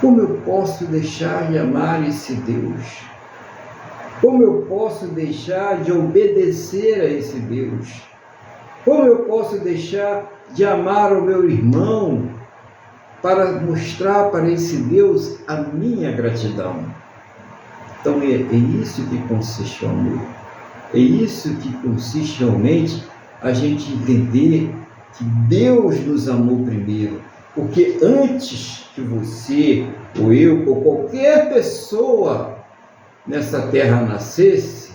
Como eu posso deixar de amar esse Deus? Como eu posso deixar de obedecer a esse Deus? Como eu posso deixar de amar o meu irmão para mostrar para esse Deus a minha gratidão? Então é isso que consiste o amor. É isso que consiste realmente a gente entender que Deus nos amou primeiro. Porque antes que você, ou eu, ou qualquer pessoa nessa terra nascesse,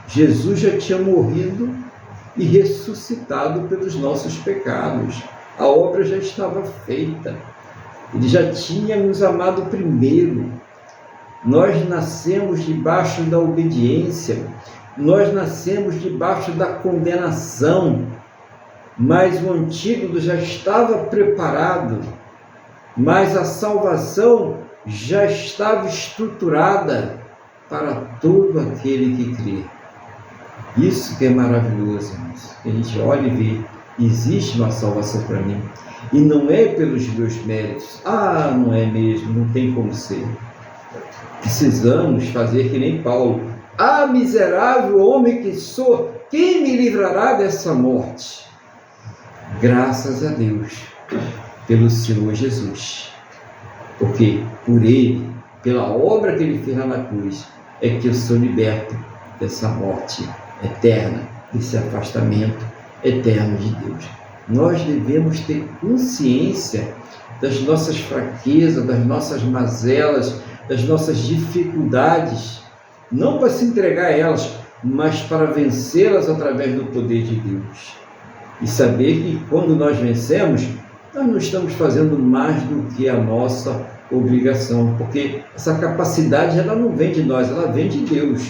Jesus já tinha morrido e ressuscitado pelos nossos pecados. A obra já estava feita. Ele já tinha nos amado primeiro. Nós nascemos debaixo da obediência, nós nascemos debaixo da condenação, mas o antídoto já estava preparado, mas a salvação já estava estruturada para todo aquele que crê. Isso que é maravilhoso, irmãos. A gente olha e vê, existe uma salvação para mim, e não é pelos meus méritos. Não é mesmo, não tem como ser. Precisamos fazer que nem Paulo: miserável homem que sou, quem me livrará dessa morte? Graças a Deus pelo Senhor Jesus, porque por Ele, pela obra que Ele fez lá na cruz, é que eu sou liberto dessa morte eterna, desse afastamento eterno de Deus. Nós devemos ter consciência das nossas fraquezas, das nossas mazelas, das nossas dificuldades, não para se entregar a elas, mas para vencê-las através do poder de Deus. E saber que quando nós vencemos, nós não estamos fazendo mais do que a nossa obrigação, porque essa capacidade ela não vem de nós, ela vem de Deus.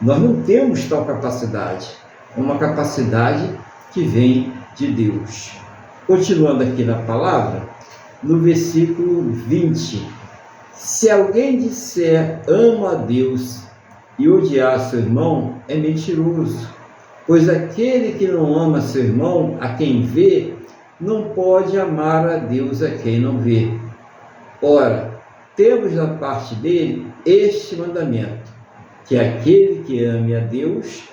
Nós não temos tal capacidade, é uma capacidade que vem de Deus. Continuando aqui na palavra, no versículo 20: se alguém disser amo a Deus e odiar seu irmão, é mentiroso, pois aquele que não ama seu irmão, a quem vê, não pode amar a Deus a quem não vê. Ora, temos da parte dele este mandamento, que aquele que ame a Deus,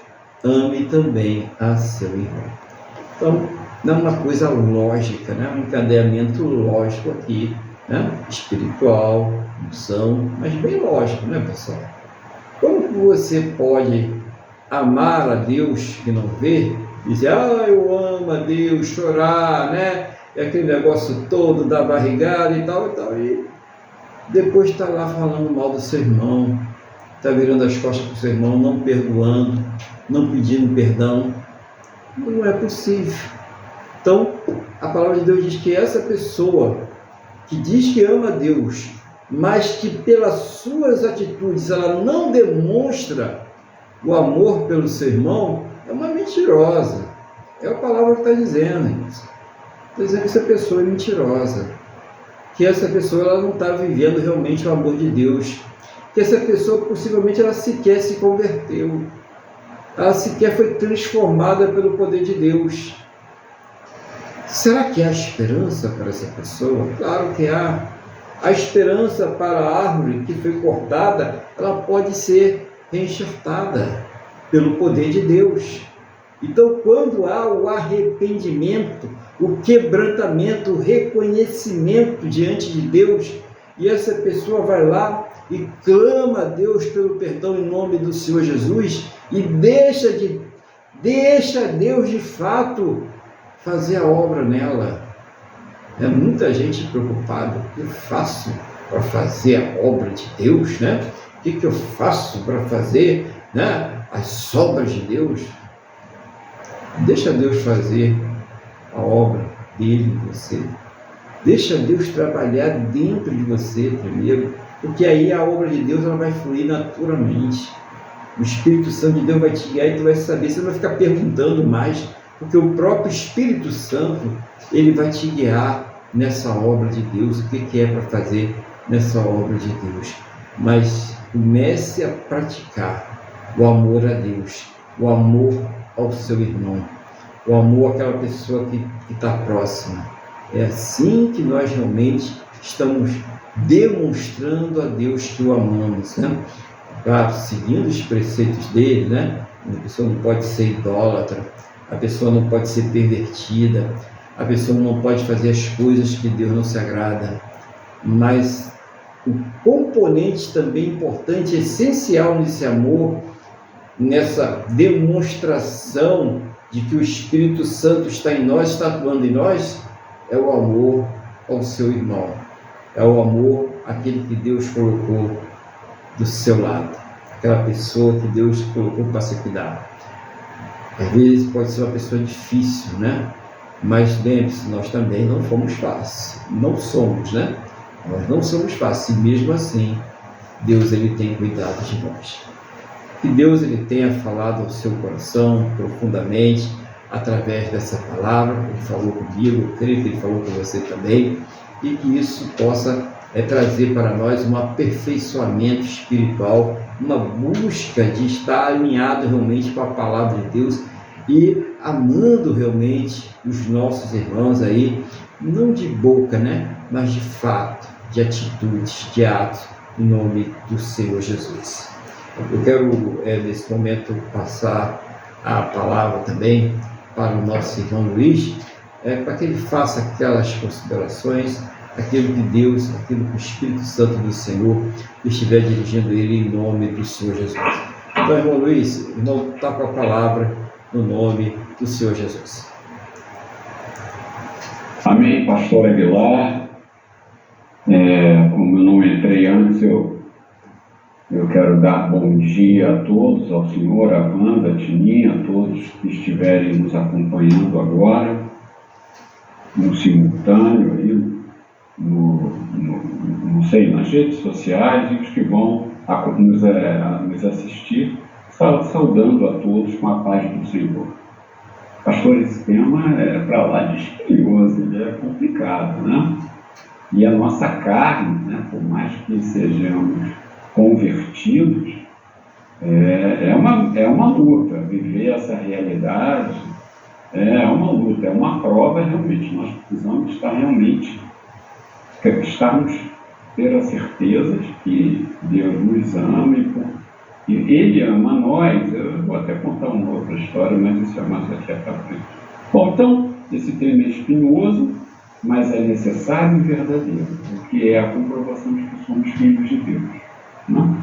ame também a seu irmão. Então, não é uma coisa lógica, né? Um encadeamento lógico aqui, né? Espiritual, emoção, mas bem lógico, né, pessoal? Como que você pode amar a Deus que não vê, dizer, eu amo a Deus, chorar, né? E aquele negócio todo da barrigada e tal, e depois está lá falando mal do seu irmão, está virando as costas para o seu irmão, não perdoando, não pedindo perdão. Não é possível. Então, a palavra de Deus diz que essa pessoa que diz que ama a Deus, mas que pelas suas atitudes ela não demonstra o amor pelo seu irmão, é uma mentirosa. É a palavra que está dizendo. Está dizendo que essa pessoa é mentirosa. Que essa pessoa ela não está vivendo realmente o amor de Deus. Que essa pessoa possivelmente ela sequer se converteu. Ela sequer foi transformada pelo poder de Deus. Será que há esperança para essa pessoa? Claro que há. A esperança para a árvore que foi cortada, ela pode ser reenxertada pelo poder de Deus. Então, quando há o arrependimento, o quebrantamento, o reconhecimento diante de Deus, e essa pessoa vai lá e clama a Deus pelo perdão em nome do Senhor Jesus, e deixa Deus de fato fazer a obra nela. É muita gente preocupada. O que eu faço para fazer a obra de Deus, né? O que eu faço para fazer, né, as obras de Deus? Deixa Deus fazer a obra dele em você. Deixa Deus trabalhar dentro de você primeiro, porque aí a obra de Deus ela vai fluir naturalmente. O Espírito Santo de Deus vai te guiar e tu vai saber, você não vai ficar perguntando mais, porque o próprio Espírito Santo, ele vai te guiar nessa obra de Deus, o que é para fazer nessa obra de Deus. Mas comece a praticar o amor a Deus, o amor ao seu irmão, o amor àquela pessoa que está próxima. É assim que nós realmente estamos demonstrando a Deus que o amamos, né? Claro, seguindo os preceitos dele, né? A pessoa não pode ser idólatra, a pessoa não pode ser pervertida, a pessoa não pode fazer as coisas que Deus não se agrada. Mas o componente também importante, essencial nesse amor, nessa demonstração de que o Espírito Santo está em nós, está atuando em nós, é o amor ao seu irmão. É o amor àquele que Deus colocou do seu lado, aquela pessoa que Deus colocou para se cuidar. Às vezes pode ser uma pessoa difícil, né? Mas lembre-se, nós também não fomos fáceis. Não somos, né? Nós não somos fáceis. E mesmo assim, Deus ele tem cuidado de nós. Que Deus ele tenha falado ao seu coração profundamente através dessa palavra. Ele falou comigo, eu creio que ele falou com você também. E que isso possa trazer para nós um aperfeiçoamento espiritual, uma busca de estar alinhado realmente com a palavra de Deus e amando realmente os nossos irmãos aí, não de boca, né? Mas de fato, de atitudes, de atos, em nome do Senhor Jesus. Eu quero, nesse momento, passar a palavra também para o nosso irmão Luiz, para que ele faça aquelas considerações, aquilo que Deus, aquilo que o Espírito Santo do Senhor estiver dirigindo ele em nome do Senhor Jesus. Então, irmão Luiz, irmão, está com a palavra no nome do Senhor Jesus. Amém, pastor Aguilar. Como eu não entrei antes, eu quero dar bom dia a todos, ao senhor, a Wanda, a Tininha, a todos que estiverem nos acompanhando agora, no simultâneo, aí, nas redes sociais, e os que vão nos assistir, saudando a todos com a paz do Senhor. Pastor, esse tema é para lá de espinhoso, ele é complicado, né? E a nossa carne, né, por mais que sejamos convertidos, é uma luta. Viver essa realidade é uma luta, é uma prova realmente. Nós precisamos ter a certeza de que Deus nos ama e Ele ama nós. Eu vou até contar uma outra história, mas isso é mais daqui para frente. Bom, então, esse tema é espinhoso, mas é necessário e verdadeiro, porque é a comprovação de que somos filhos de Deus, né?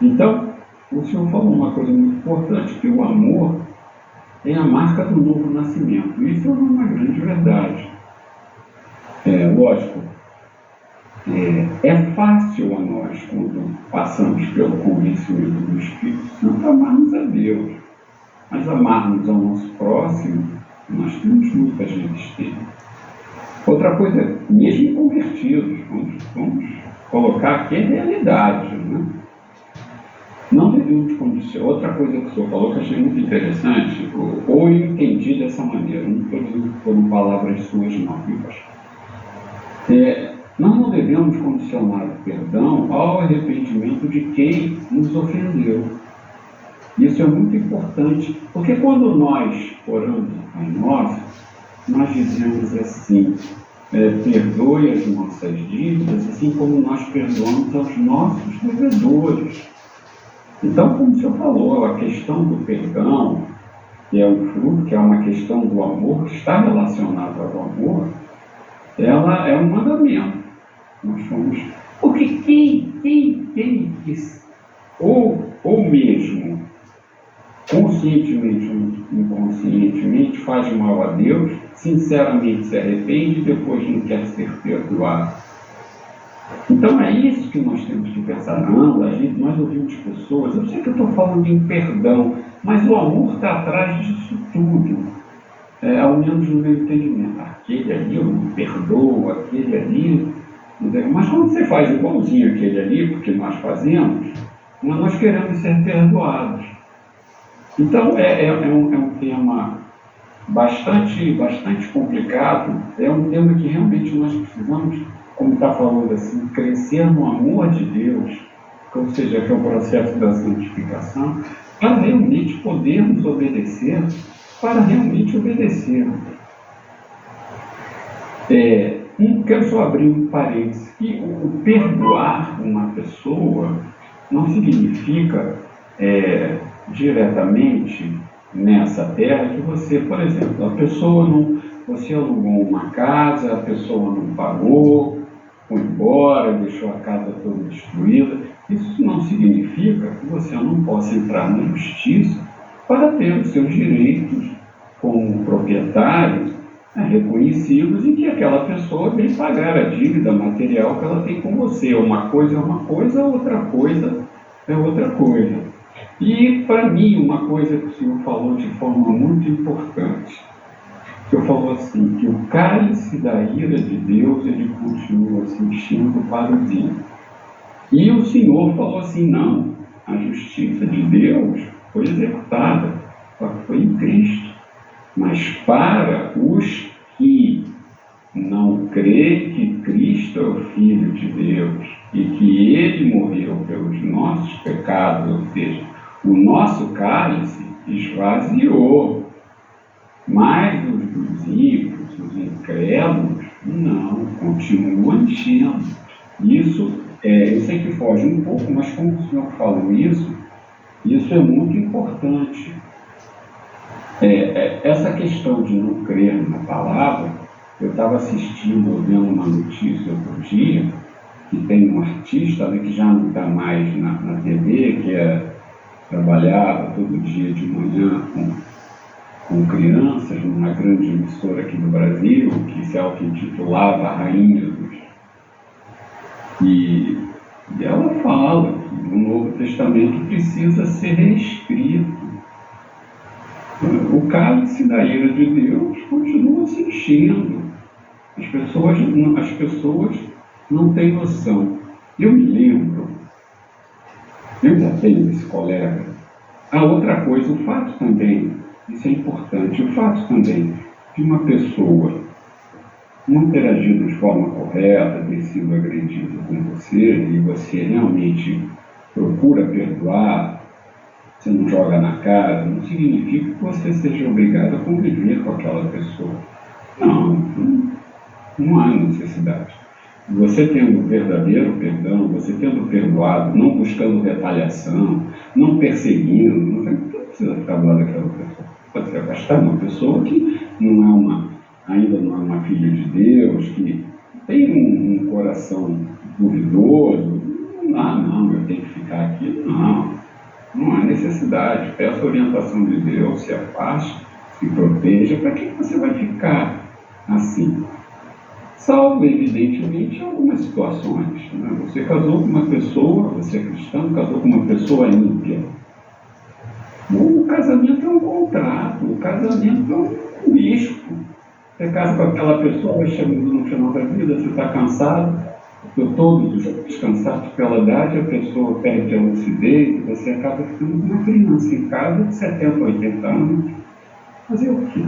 Então, o Senhor falou uma coisa muito importante, que o amor é a marca do novo nascimento. Isso é uma grande verdade. Lógico, é fácil a nós, quando passamos pelo convencimento do Espírito Santo, amarmos a Deus. Mas amarmos ao nosso próximo, nós temos muita gente tem. Outra coisa, mesmo convertidos, vamos colocar aqui a realidade, né? Não devemos condicionar. Outra coisa que o senhor falou que eu achei muito interessante, ou eu entendi dessa maneira, não estou dizendo que foram palavras suas não, viu, pastor? Nós não devemos condicionar o perdão ao arrependimento de quem nos ofendeu. Isso é muito importante, porque quando nós oramos nós dizemos assim, perdoe as nossas dívidas, assim como nós perdoamos aos nossos devedores. Então, como o senhor falou, a questão do perdão, que é o fruto, que é uma questão do amor, que está relacionada ao amor, ela é um mandamento. Nós somos... Porque quem ou mesmo conscientemente ou inconscientemente faz mal a Deus, sinceramente se arrepende e depois não quer ser perdoado. Então é isso que nós temos que pensar. Não, nós ouvimos pessoas, eu sei que eu estou falando em perdão, mas o amor está atrás disso tudo. Ao menos no meu entendimento. Aquele ali eu não perdoo, aquele ali... Mas quando você faz igualzinho aquele ali, porque nós fazemos, nós queremos ser perdoados. Então é um tema bastante complicado, é um tema que realmente nós precisamos, como está falando assim, crescer no amor de Deus, ou seja, que é o processo da santificação, para realmente podermos obedecer, Quero só abrir um parênteses, que o perdoar uma pessoa não significa diretamente nessa terra que você, por exemplo, você alugou uma casa, a pessoa não pagou, foi embora, deixou a casa toda destruída. Isso não significa que você não possa entrar na justiça para ter os seus direitos como proprietário reconhecidos e que aquela pessoa vem pagar a dívida material que ela tem com você. Uma coisa é uma coisa, outra coisa é outra coisa. E, para mim, uma coisa que o senhor falou de forma muito importante, o senhor falou assim, que o cálice da ira de Deus, ele continua se enchendo para o dia. E o senhor falou assim, não, a justiça de Deus foi executada, foi em Cristo. Mas para os que não creem que Cristo é o Filho de Deus e que Ele morreu pelos nossos pecados, ou seja, o nosso cálice esvaziou. Mas os dos ímpios, os incrédulos, não, continuam enchendo. Isso, eu sei que foge um pouco, mas como o senhor falou isso é muito importante. Essa questão de não crer na palavra, eu estava vendo uma notícia outro dia, que tem um artista que já não está mais na TV, que trabalhava todo dia de manhã com crianças, numa grande emissora aqui no Brasil, que se auto-intitulava a Rainha dos... E ela fala que o Novo Testamento precisa ser reescrito. O cálice da ira de Deus continua se enchendo. As pessoas não têm noção. Eu me lembro, eu já tenho esse colega. A outra coisa, o fato também Isso é importante. O fato também de uma pessoa não ter agido de forma correta, ter sido agredido com você, e você realmente procura perdoar, você não joga na cara, não significa que você seja obrigado a conviver com aquela pessoa. Não há necessidade. Você tendo verdadeiro perdão, você tendo perdoado, não buscando retaliação, não perseguindo, você não precisa ficar do lado daquela pessoa. Pode se afastar de uma pessoa que ainda não é uma filha de Deus, que tem um coração duvidoso. Não, eu tenho que ficar aqui. Não há necessidade. Peça a orientação de Deus, se afaste, se proteja. Para que você vai ficar assim? Salvo, evidentemente, algumas situações. Né? Você casou com uma pessoa, você é cristão, casou com uma pessoa ímpia. O casamento é um contrato, o casamento é um risco. Você casa com aquela pessoa, vai chegando no final da vida, você está cansado, todos os dias cansados pela idade, a pessoa perde a lucidez, e você acaba ficando uma criança em casa de 70, 80 anos. Fazer o quê?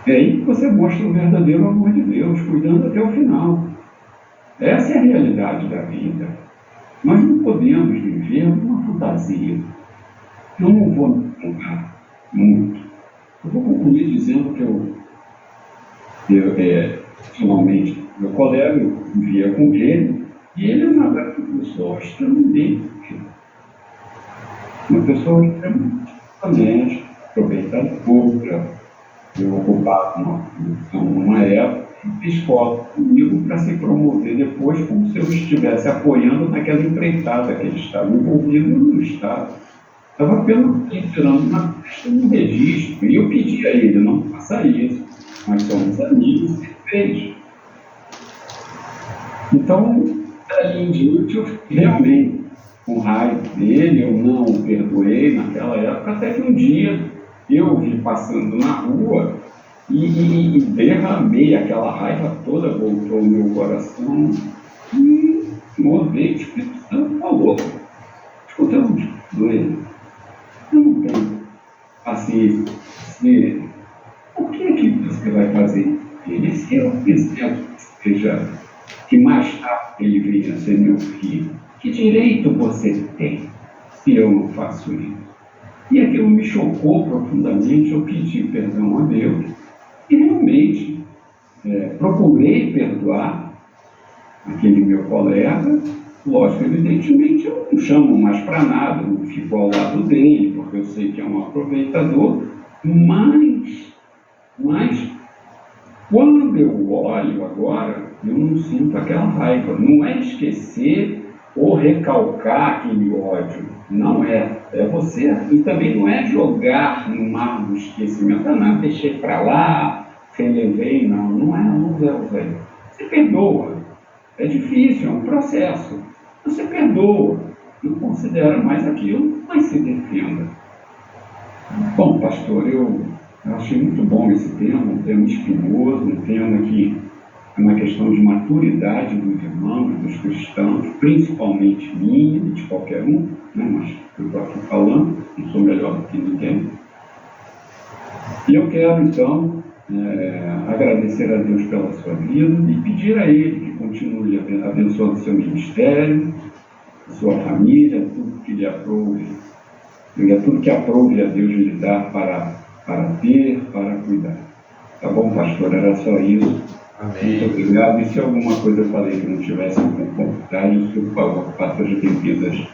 É aí que você mostra o verdadeiro amor de Deus, cuidando até o final. Essa é a realidade da vida. Nós não podemos viver uma fantasia. Eu não vou me contar muito. Eu vou concluir dizendo que finalmente, meu colega, eu vivia com ele, e ele é uma pessoa extremamente, honesta, aproveitadora. Eu ocupava uma época e fiz foto comigo para se promover depois, como se eu estivesse apoiando naquela empreitada que ele estava envolvido no Estado. Estava apenas tirando uma questão de registro, e eu pedi a ele, não faça isso, nós somos amigos, e fez. Então, dali em diante, eu fiquei realmente com raiva dele, eu não o perdoei naquela época, até que um dia eu o vi passando na rua e derramei aquela raiva toda, voltou ao meu coração, e movei, o Espírito Santo falou, escuta, eu não perdoei. Eu não tenho paciência. O que é que você vai fazer? Ele, se eu fizer que mais tarde ele venha a ser meu filho, que direito você tem se eu não faço isso? E aquilo me chocou profundamente. Eu pedi perdão a Deus e realmente procurei perdoar aquele meu colega. Lógico, evidentemente, eu não chamo mais para nada, não fico ao lado dele, porque eu sei que é um aproveitador, mas quando eu olho agora, eu não sinto aquela raiva. Não é esquecer ou recalcar aquele ódio, não é. É você, e também não é jogar no mar do esquecimento, não, deixei para lá, relevei, não é. Você perdoa. É difícil, é um processo. Você perdoa, não considera mais aquilo, mas se defenda. Bom, pastor, eu achei muito bom esse tema, um tema espinhoso, um tema que é uma questão de maturidade dos irmãos, dos cristãos, principalmente minha e de qualquer um, né? Mas eu estou aqui falando, não sou melhor do que ninguém. E eu quero, então, agradecer a Deus pela sua vida e pedir a Ele que continue abençoando seu ministério, sua família, tudo que lhe aprouve, tudo que aprouve a Deus lhe dar para ter, para cuidar. Tá bom, pastor? Era só isso. Amém. Muito obrigado. E se alguma coisa eu falei que não tivesse concordado, por favor, faça as devidas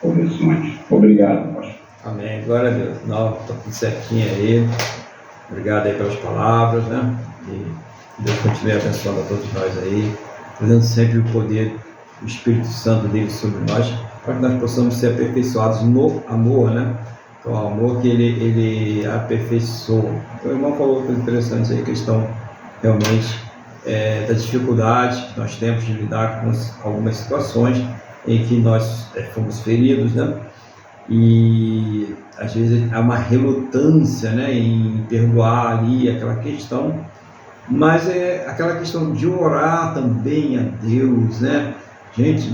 correções. Obrigado, pastor. Amém. Glória a Deus. Não, está tudo certinho aí. Obrigado aí pelas palavras, né? E Deus continue abençoando a todos nós aí, trazendo sempre o poder do Espírito Santo dele sobre nós, para que nós possamos ser aperfeiçoados no amor, né? Então, o amor que ele aperfeiçoa. O irmão falou coisas interessantes aí, questão realmente da dificuldade que nós temos de lidar com algumas situações em que nós fomos feridos, né? E às vezes há uma relutância, né, em perdoar ali aquela questão, mas é aquela questão de orar também a Deus, né? Gente,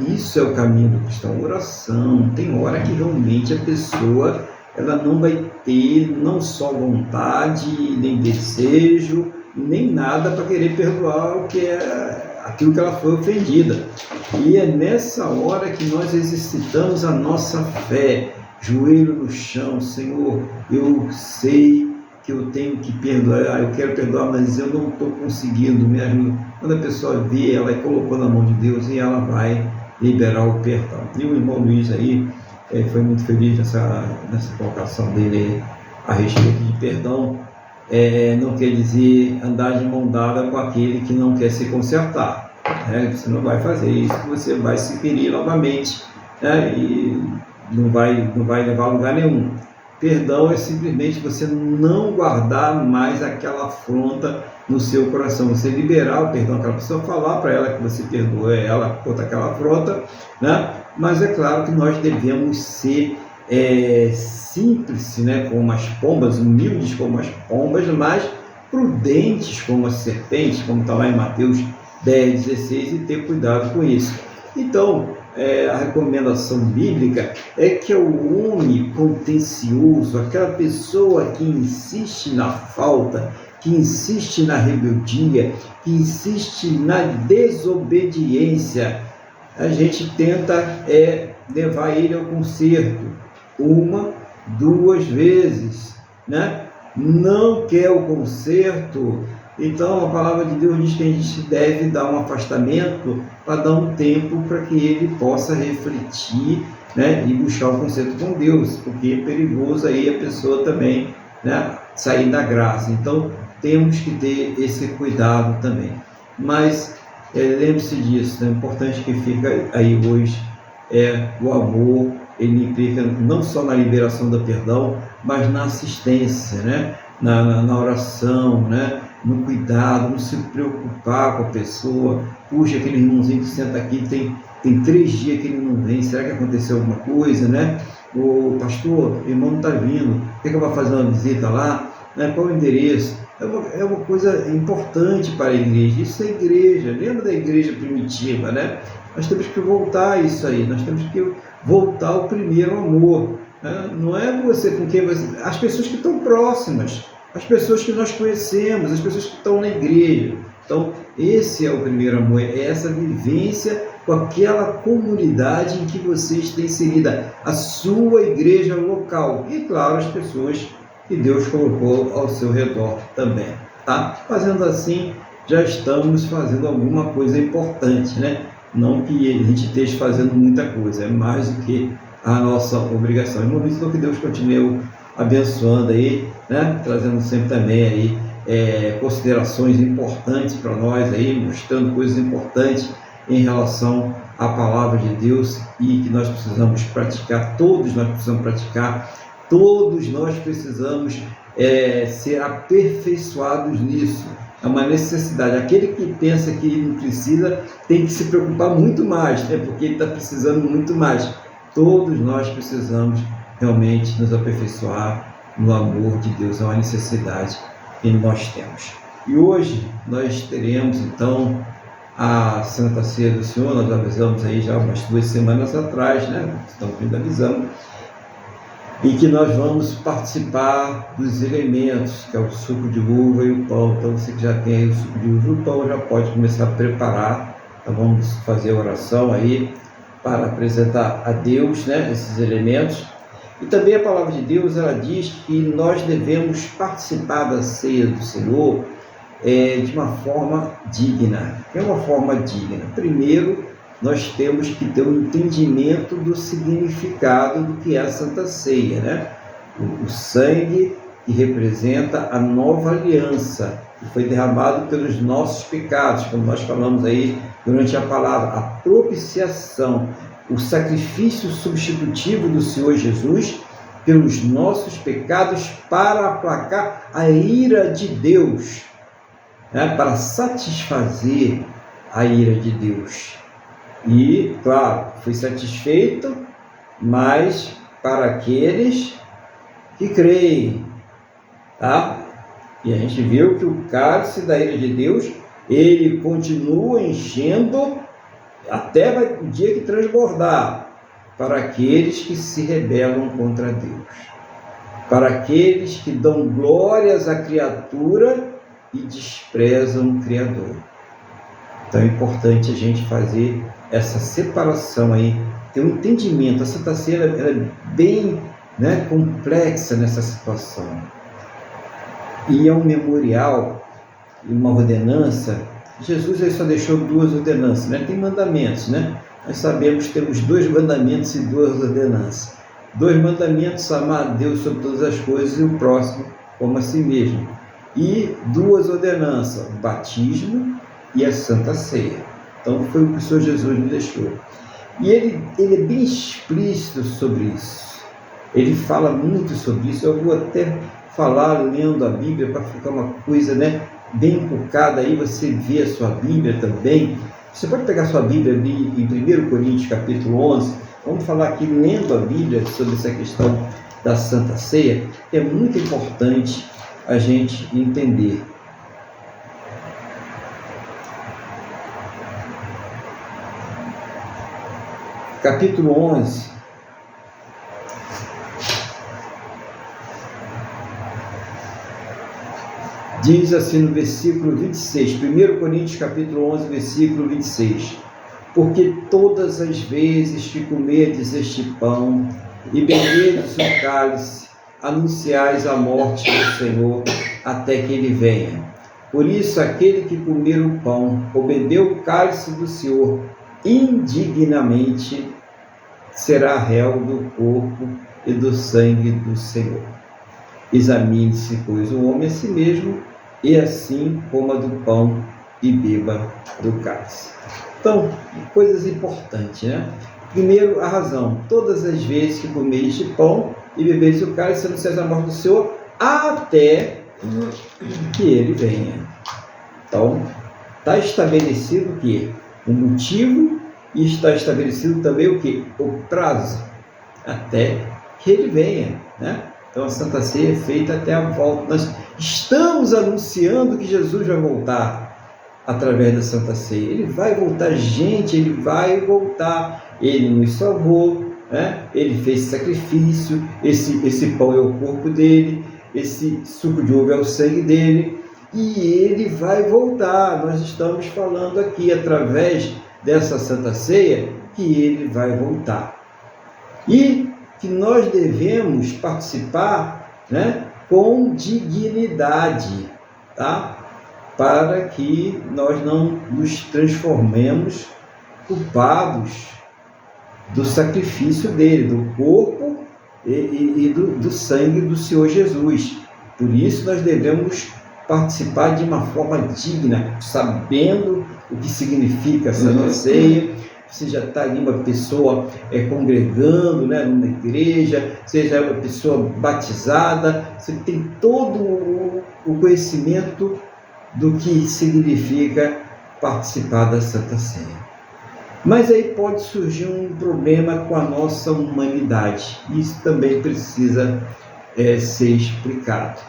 isso é o caminho do cristão, oração. Tem hora que realmente a pessoa ela não vai ter não só vontade, nem desejo, nem nada para querer perdoar o que é aquilo que ela foi ofendida. E é nessa hora que nós exercitamos a nossa fé, joelho no chão. Senhor, eu sei que eu tenho que perdoar, eu quero perdoar, mas eu não estou conseguindo, me ajuda. Quando a pessoa vê, ela colocou na mão de Deus e ela vai liberar o perdão. E o irmão Luiz aí foi muito feliz nessa colocação dele a respeito de perdão. Não quer dizer andar de mão dada com aquele que não quer se consertar. Você não vai fazer isso, você vai se ferir novamente, e não vai levar a lugar nenhum. Perdão é simplesmente você não guardar mais aquela afronta no seu coração, você liberar o perdão àquela pessoa, falar para ela que você perdoa ela por aquela afronta, Mas é claro que nós devemos ser simples, como as pombas, humildes como as pombas, mas prudentes como as serpentes, como está lá em Mateus 10:16, e ter cuidado com isso. Então, a recomendação bíblica é que o homem contencioso, aquela pessoa que insiste na falta, que insiste na rebeldia, que insiste na desobediência, a gente tenta levar ele ao conserto 1, 2 vezes, Não quer o conserto. Então a palavra de Deus diz que a gente deve dar um afastamento para dar um tempo para que ele possa refletir, e buscar o conserto com Deus, porque é perigoso aí a pessoa também, sair da graça. Então temos que ter esse cuidado também. Mas lembre-se disso, é importante que fica aí hoje o amor. Ele implica não só na liberação do perdão, mas na assistência, na oração, no cuidado, não se preocupar com a pessoa. Puxa, aquele irmãozinho que senta aqui, tem 3 dias que ele não vem, será que aconteceu alguma coisa, O pastor, o irmão não está vindo, quer que eu vá fazer uma visita lá? Qual o endereço? É uma coisa importante para a igreja. Isso é igreja. Lembra da igreja primitiva, Nós temos que voltar a isso aí, nós temos que voltar ao primeiro amor. Não é você com quem você... As pessoas que estão próximas, as pessoas que nós conhecemos, as pessoas que estão na igreja. Então, esse é o primeiro amor, é essa vivência com aquela comunidade em que você está inserida, a sua igreja local. E, claro, as pessoas que Deus colocou ao seu redor também. Fazendo assim, já estamos fazendo alguma coisa importante, Não que a gente esteja fazendo muita coisa, é mais do que a nossa obrigação. E então que Deus continue abençoando aí, trazendo sempre também aí considerações importantes para nós aí, mostrando coisas importantes em relação à palavra de Deus e que nós precisamos praticar, todos nós precisamos praticar, todos nós precisamos ser aperfeiçoados nisso. É uma necessidade. Aquele que pensa que não precisa tem que se preocupar muito mais, porque ele está precisando muito mais. Todos nós precisamos realmente nos aperfeiçoar no amor de Deus, é uma necessidade que nós temos. E hoje nós teremos então a Santa Ceia do Senhor. Nós avisamos aí já umas 2 semanas atrás, estamos ainda avisando, e que nós vamos participar dos elementos, que é o suco de uva e o pão. Então você que já tem aí o suco de uva e o pão, já pode começar a preparar. Então vamos fazer a oração aí para apresentar a Deus, esses elementos. E também a palavra de Deus, ela diz que nós devemos participar da ceia do Senhor de uma forma digna. É uma forma digna. Primeiro, nós temos que ter um entendimento do significado do que é a Santa Ceia, O sangue que representa a nova aliança, que foi derramado pelos nossos pecados, como nós falamos aí durante a palavra, a propiciação, o sacrifício substitutivo do Senhor Jesus pelos nossos pecados para aplacar a ira de Deus, para satisfazer a ira de Deus. E, claro, foi satisfeito, mas para aqueles que creem, E a gente viu que o cálice da ira de Deus, ele continua enchendo até o dia que transbordar para aqueles que se rebelam contra Deus. para aqueles que dão glórias à criatura e desprezam o Criador. Então é importante a gente fazer essa separação aí, ter um entendimento. A Santa Ceia ela é bem, né, complexa nessa situação. E é um memorial e uma ordenança. Jesus ele só deixou 2 ordenanças, né? Tem mandamentos, né? Nós sabemos que temos 2 mandamentos e 2 ordenanças. 2 mandamentos: amar a Deus sobre todas as coisas e o próximo como a si mesmo. E 2 ordenanças: o batismo e a Santa Ceia. Então foi o que o Senhor Jesus nos deixou. E ele é bem explícito sobre isso. Ele fala muito sobre isso. Eu vou até falar lendo a Bíblia para ficar uma coisa, né, bem inculcada aí. Você vê a sua Bíblia também. Você pode pegar a sua Bíblia em 1 Coríntios capítulo 11. Vamos falar aqui lendo a Bíblia sobre essa questão da Santa Ceia. É muito importante a gente entender. Capítulo 11. Diz assim no versículo 26, 1 Coríntios capítulo 11, versículo 26. Porque todas as vezes que comerdes este pão e beberdes o cálice, anunciais a morte do Senhor até que Ele venha. Por isso, aquele que comer o pão ou beber o cálice do Senhor indignamente será réu do corpo e do sangue do Senhor. Examine-se, pois, o homem a si mesmo, e assim coma do pão e beba do cálice. Então, coisas importantes, né? Primeiro, a razão. Todas as vezes que comeres este pão e beberes o cálice, anunciais a morte do Senhor, até que Ele venha. Então, está estabelecido o quê? O motivo, e está estabelecido também o quê? O prazo, até que Ele venha, né? Então a Santa Ceia é feita até a volta. Nós estamos anunciando que Jesus vai voltar através da Santa Ceia. Ele vai voltar, gente, Ele vai voltar. Ele nos salvou, né? Ele fez sacrifício, esse pão é o corpo dele, esse suco de uva é o sangue dele, e Ele vai voltar. Nós estamos falando aqui, através dessa Santa Ceia, que Ele vai voltar. E que nós devemos participar, né, com dignidade, tá? Para que nós não nos transformemos culpados do sacrifício dele, do corpo e do sangue do Senhor Jesus. Por isso nós devemos participar de uma forma digna, sabendo o que significa a Santa Ceia. Você já está ali uma pessoa congregando, né, numa igreja, você já é uma pessoa batizada, você tem todo o conhecimento do que significa participar da Santa Ceia. Mas aí pode surgir um problema com a nossa humanidade. Isso também precisa ser explicado.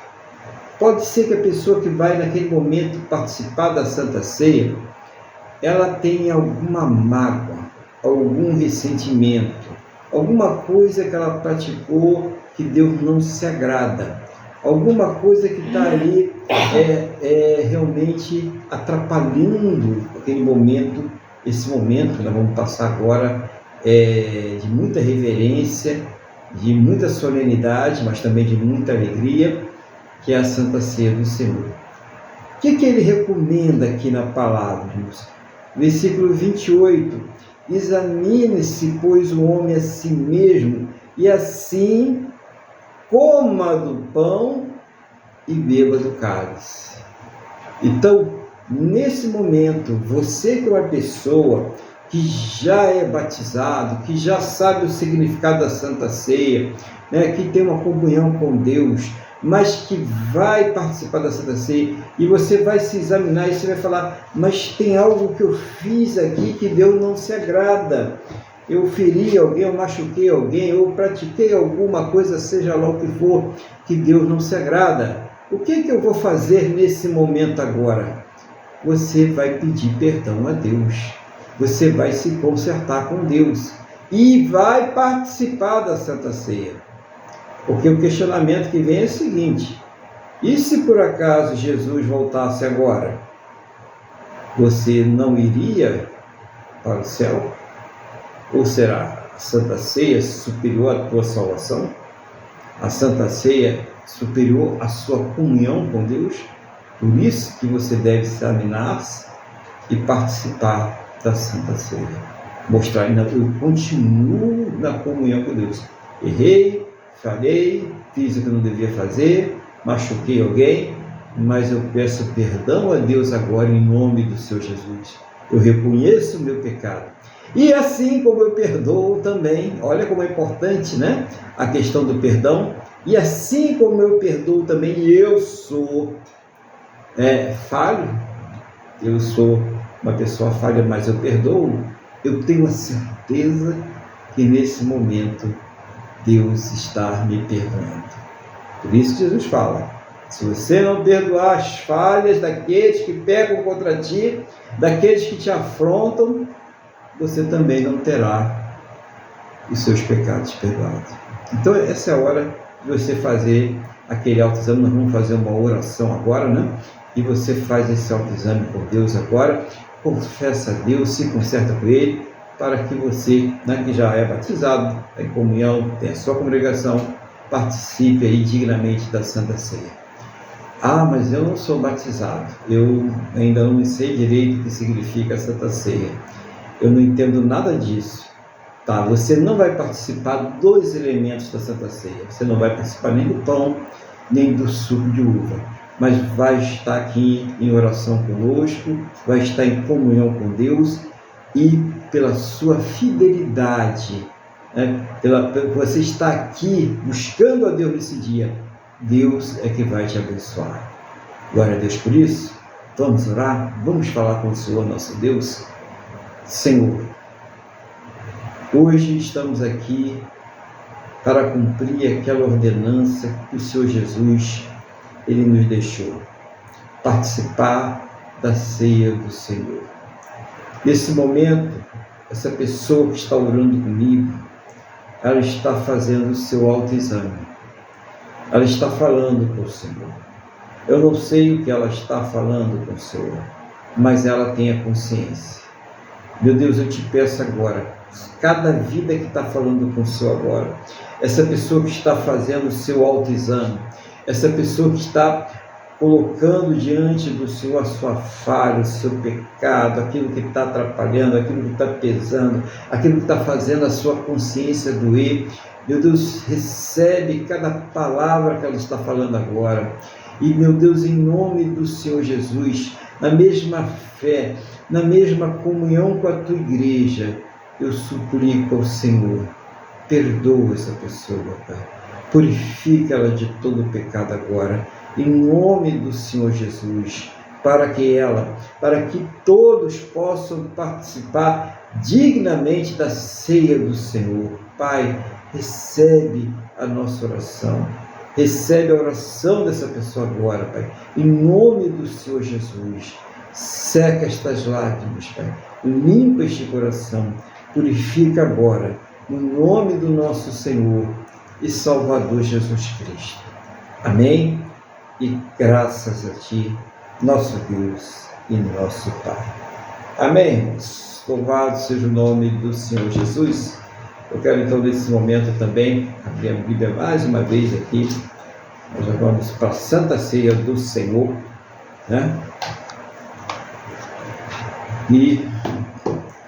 Pode ser que a pessoa que vai naquele momento participar da Santa Ceia, ela tem alguma mágoa, algum ressentimento, alguma coisa que ela praticou que Deus não se agrada, alguma coisa que está ali realmente atrapalhando aquele momento, esse momento que nós vamos passar agora de muita reverência, de muita solenidade, mas também de muita alegria, que é a Santa Ceia do Senhor. O que ele recomenda aqui na palavra, irmãos? Versículo 28, examine-se, pois, o homem a si mesmo, e assim coma do pão e beba do cálice. Então, nesse momento, você que é uma pessoa que já é batizado, que já sabe o significado da Santa Ceia, né, que tem uma comunhão com Deus, mas que vai participar da Santa Ceia, e você vai se examinar e você vai falar, mas tem algo que eu fiz aqui que Deus não se agrada. Eu feri alguém, eu machuquei alguém, eu pratiquei alguma coisa, seja lá o que for, que Deus não se agrada. O que eu vou fazer nesse momento agora? Você vai pedir perdão a Deus. Você vai se consertar com Deus e vai participar da Santa Ceia. Porque o questionamento que vem é o seguinte: e se por acaso Jesus voltasse agora, você não iria para o céu? Ou será a Santa Ceia superior à tua salvação? A Santa Ceia superior à sua comunhão com Deus? Por isso que você deve examinar-se e participar da Santa Ceia. Mostrar, eu continuo na comunhão com Deus. Errei, falhei, fiz o que não devia fazer, machuquei alguém, mas eu peço perdão a Deus agora em nome do Senhor Jesus. Eu reconheço o meu pecado. E assim como eu perdoo também, olha como é importante, né? A questão do perdão. E assim como eu perdoo também, eu sou falho, eu sou uma pessoa falha, mas eu perdoo, eu tenho a certeza que nesse momento Deus está me perdoando. Por isso Jesus fala: se você não perdoar as falhas daqueles que pecam contra ti, daqueles que te afrontam, você também não terá os seus pecados perdoados. Então essa é a hora de você fazer aquele autoexame. Nós vamos fazer uma oração agora, né? E você faz esse autoexame com Deus agora, confessa a Deus, se conserta com Ele, para que você, né, que já é batizado, em comunhão, tem a sua congregação, participe aí dignamente da Santa Ceia. Ah, mas eu não sou batizado, eu ainda não sei direito o que significa a Santa Ceia, eu não entendo nada disso. Tá, você não vai participar dos elementos da Santa Ceia, você não vai participar nem do pão, nem do suco de uva, mas vai estar aqui em oração conosco, vai estar em comunhão com Deus, e pela sua fidelidade, né, você está aqui buscando a Deus nesse dia, Deus é que vai te abençoar. Glória a Deus por isso. Vamos orar, vamos falar com o Senhor nosso Deus. Senhor, hoje estamos aqui para cumprir aquela ordenança que o Senhor Jesus Ele nos deixou, participar da ceia do Senhor. Nesse momento, essa pessoa que está orando comigo, ela está fazendo o seu autoexame, ela está falando com o Senhor. Eu não sei o que ela está falando com o Senhor, mas ela tem a consciência. Meu Deus, eu te peço agora, cada vida que está falando com o Senhor agora, essa pessoa que está fazendo o seu autoexame, essa pessoa que está colocando diante do Senhor a sua falha, o seu pecado, aquilo que está atrapalhando, aquilo que está pesando, aquilo que está fazendo a sua consciência doer. Meu Deus, recebe cada palavra que ela está falando agora. E, meu Deus, em nome do Senhor Jesus, na mesma fé, na mesma comunhão com a tua igreja, eu suplico ao Senhor, perdoa essa pessoa, Pai. Purifica ela de todo o pecado agora, em nome do Senhor Jesus, para que todos possam participar dignamente da ceia do Senhor. Pai, recebe a nossa oração, recebe a oração dessa pessoa agora, Pai, em nome do Senhor Jesus. Seca estas lágrimas, Pai, limpa este coração, purifica agora, no nome do nosso Senhor e Salvador Jesus Cristo. Amém? E graças a Ti, nosso Deus e nosso Pai. Amém, irmãos? Louvado seja o nome do Senhor Jesus. Eu quero então nesse momento também abrir a Bíblia mais uma vez aqui. Nós já vamos para a Santa Ceia do Senhor, né? E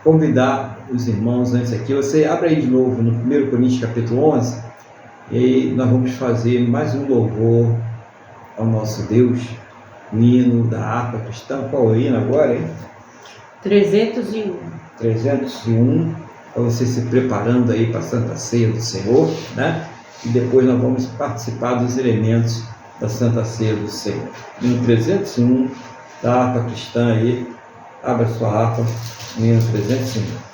convidar os irmãos antes aqui. Você abre aí de novo no 1 Coríntios capítulo 11 e nós vamos fazer mais um louvor ao nosso Deus, o hino da harpa cristã. Qual é o hino agora, hein? 301. 301, para você se preparando aí para a Santa Ceia do Senhor, né? E depois nós vamos participar dos elementos da Santa Ceia do Senhor. Hino 301 da harpa cristã aí, abra sua harpa, hino 301.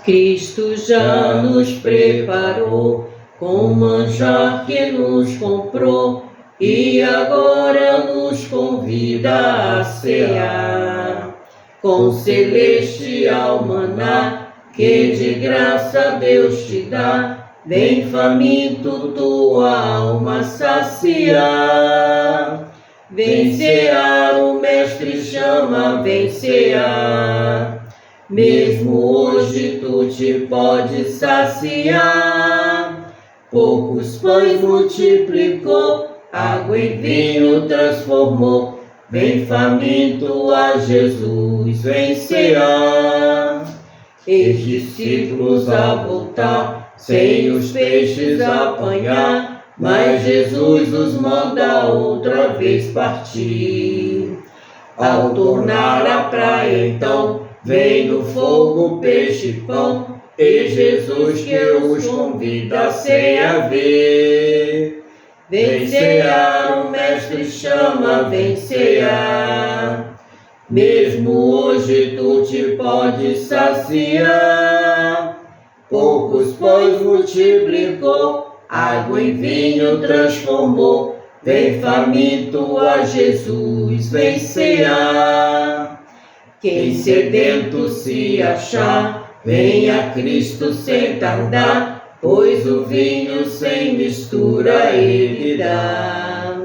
Cristo já nos preparou com manjar que nos comprou e agora nos convida a cear com celestial maná que de graça Deus te dá. vem faminto tua alma saciar. Vem cear, o Mestre chama, vem cear. Mesmo hoje tu te podes saciar. Poucos pães multiplicou, água em vinho transformou. Vem faminto a Jesus, vem cear. E discípulos a voltar, sem os peixes apanhar, mas Jesus os manda outra vez partir. Ao tornar à praia então, vem do fogo peixe e pão, e Jesus que os convida sem haver. Vem cear, o Mestre chama, vem cear. Mesmo hoje tu te podes saciar. Poucos pães multiplicou, água em vinho transformou. Vem faminto a Jesus, vem cear. Quem sedento se achar, vem a Cristo sem tardar, pois o vinho sem mistura ele dá.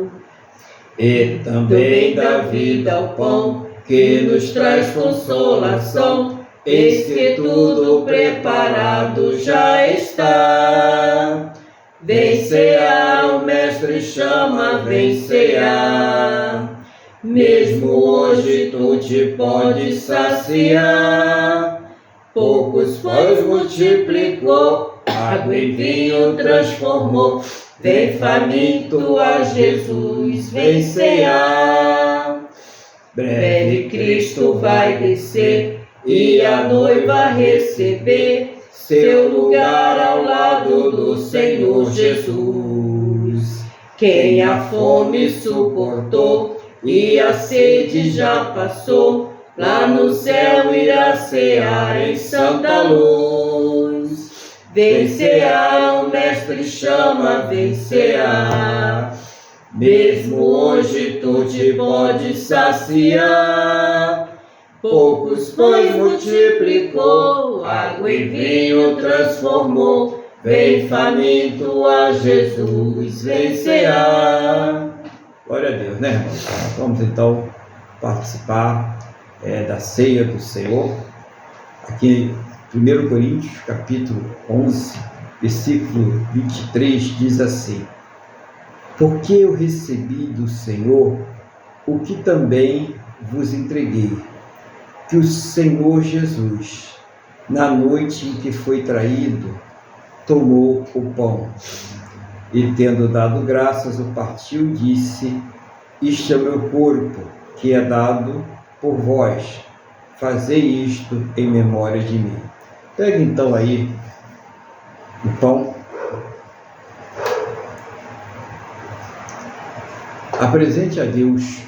E também dá vida ao pão, que nos traz consolação, eis que tudo preparado já está. Vem cear, o Mestre chama, vem cear. Mesmo hoje tu te podes saciar. Poucos pães multiplicou, água em vinho transformou. Vem faminto a Jesus, vem cear. Breve Cristo vai descer e a noiva receber seu lugar ao lado do Senhor Jesus. Quem a fome suportou e a sede já passou, lá no céu irá cear em santa luz. Vem cear, o Mestre chama, vem cear. Mesmo hoje tu te podes saciar. Poucos pães multiplicou, água em vinho transformou. Vem faminto a Jesus, vem cear. Glória a Deus, né, irmãos? Vamos então participar da ceia do Senhor. Aqui, 1 Coríntios, capítulo 11, versículo 23, diz assim: porque eu recebi do Senhor o que também vos entreguei, que o Senhor Jesus, na noite em que foi traído, tomou o pão e, tendo dado graças, o partiu e disse: isto é o meu corpo, que é dado por vós, fazei isto em memória de mim. Pega então aí o pão, apresente a Deus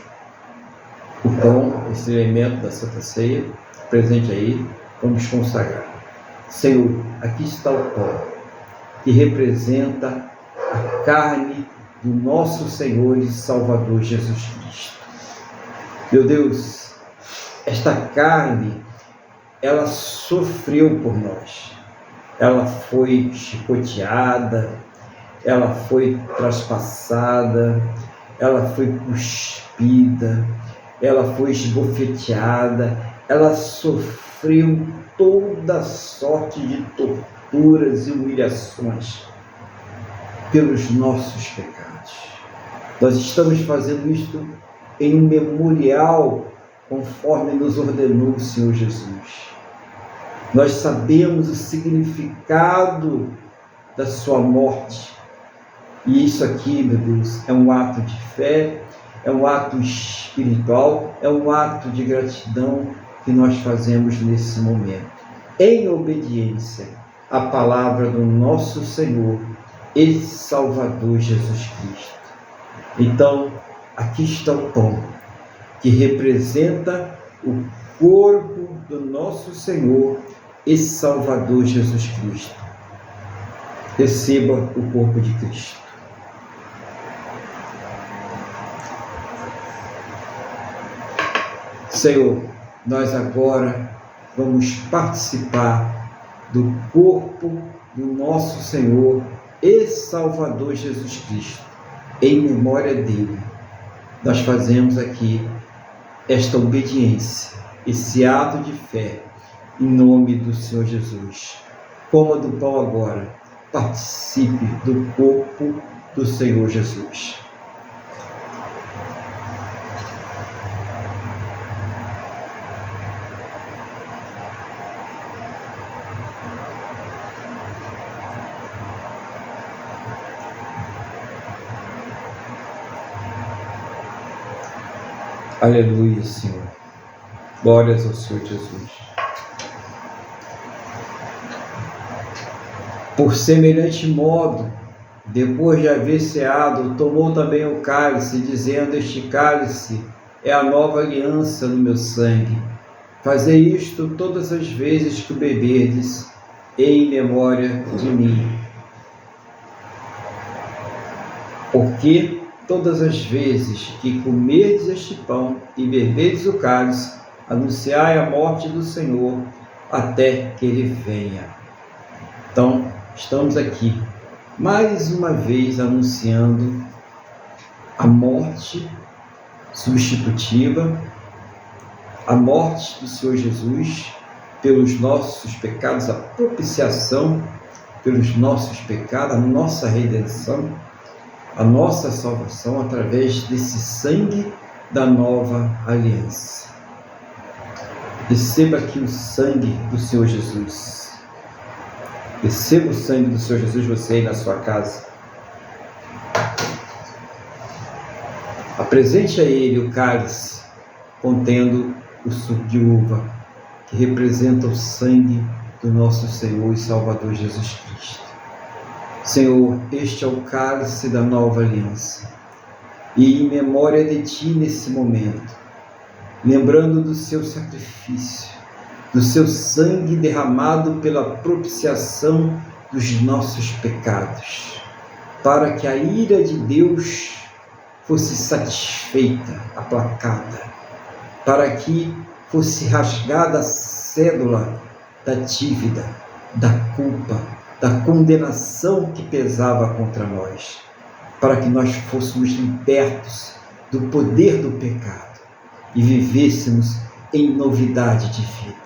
o pão, esse elemento da Santa Ceia, presente aí, vamos consagrar. Senhor, aqui está o pão, que representa a carne do nosso Senhor e Salvador Jesus Cristo. Meu Deus, esta carne, ela sofreu por nós, ela foi chicoteada, ela foi traspassada, ela foi cuspida, ela foi esbofeteada, ela sofreu toda sorte de torturas e humilhações pelos nossos pecados. Nós estamos fazendo isto em um memorial, conforme nos ordenou o Senhor Jesus. Nós sabemos o significado da sua morte, e isso aqui, meu Deus, é um ato de fé, é um ato espiritual, é um ato de gratidão que nós fazemos nesse momento, em obediência à palavra do nosso Senhor e Salvador Jesus Cristo. Então, aqui está o pão, que representa o corpo do nosso Senhor e Salvador Jesus Cristo. Receba o corpo de Cristo. Senhor, nós agora vamos participar do corpo do nosso Senhor e Salvador Jesus Cristo. Em memória dele, nós fazemos aqui esta obediência, esse ato de fé, em nome do Senhor Jesus. Coma do pão agora, participe do corpo do Senhor Jesus. Aleluia, Senhor. Glórias ao Senhor Jesus. Por semelhante modo, depois de haver ceado, tomou também o cálice, dizendo: este cálice é a nova aliança no meu sangue. Fazei isto todas as vezes que o beberdes, em memória de mim. Porque todas as vezes que comerdes este pão e beberdes o cálice, anunciai a morte do Senhor até que ele venha. Então, estamos aqui mais uma vez anunciando a morte substitutiva, a morte do Senhor Jesus pelos nossos pecados, a propiciação pelos nossos pecados, a nossa redenção, a nossa salvação através desse sangue da nova aliança. Receba aqui o sangue do Senhor Jesus. Receba o sangue do Senhor Jesus, você aí na sua casa. Apresente a Ele o cálice contendo o suco de uva, que representa o sangue do nosso Senhor e Salvador Jesus Cristo. Senhor, este é o cálice da nova aliança, e em memória de Ti nesse momento, lembrando do Seu sacrifício, do Seu sangue derramado pela propiciação dos nossos pecados, para que a ira de Deus fosse satisfeita, aplacada, para que fosse rasgada a cédula da dívida, da culpa, da condenação que pesava contra nós, para que nós fôssemos libertos do poder do pecado e vivêssemos em novidade de vida.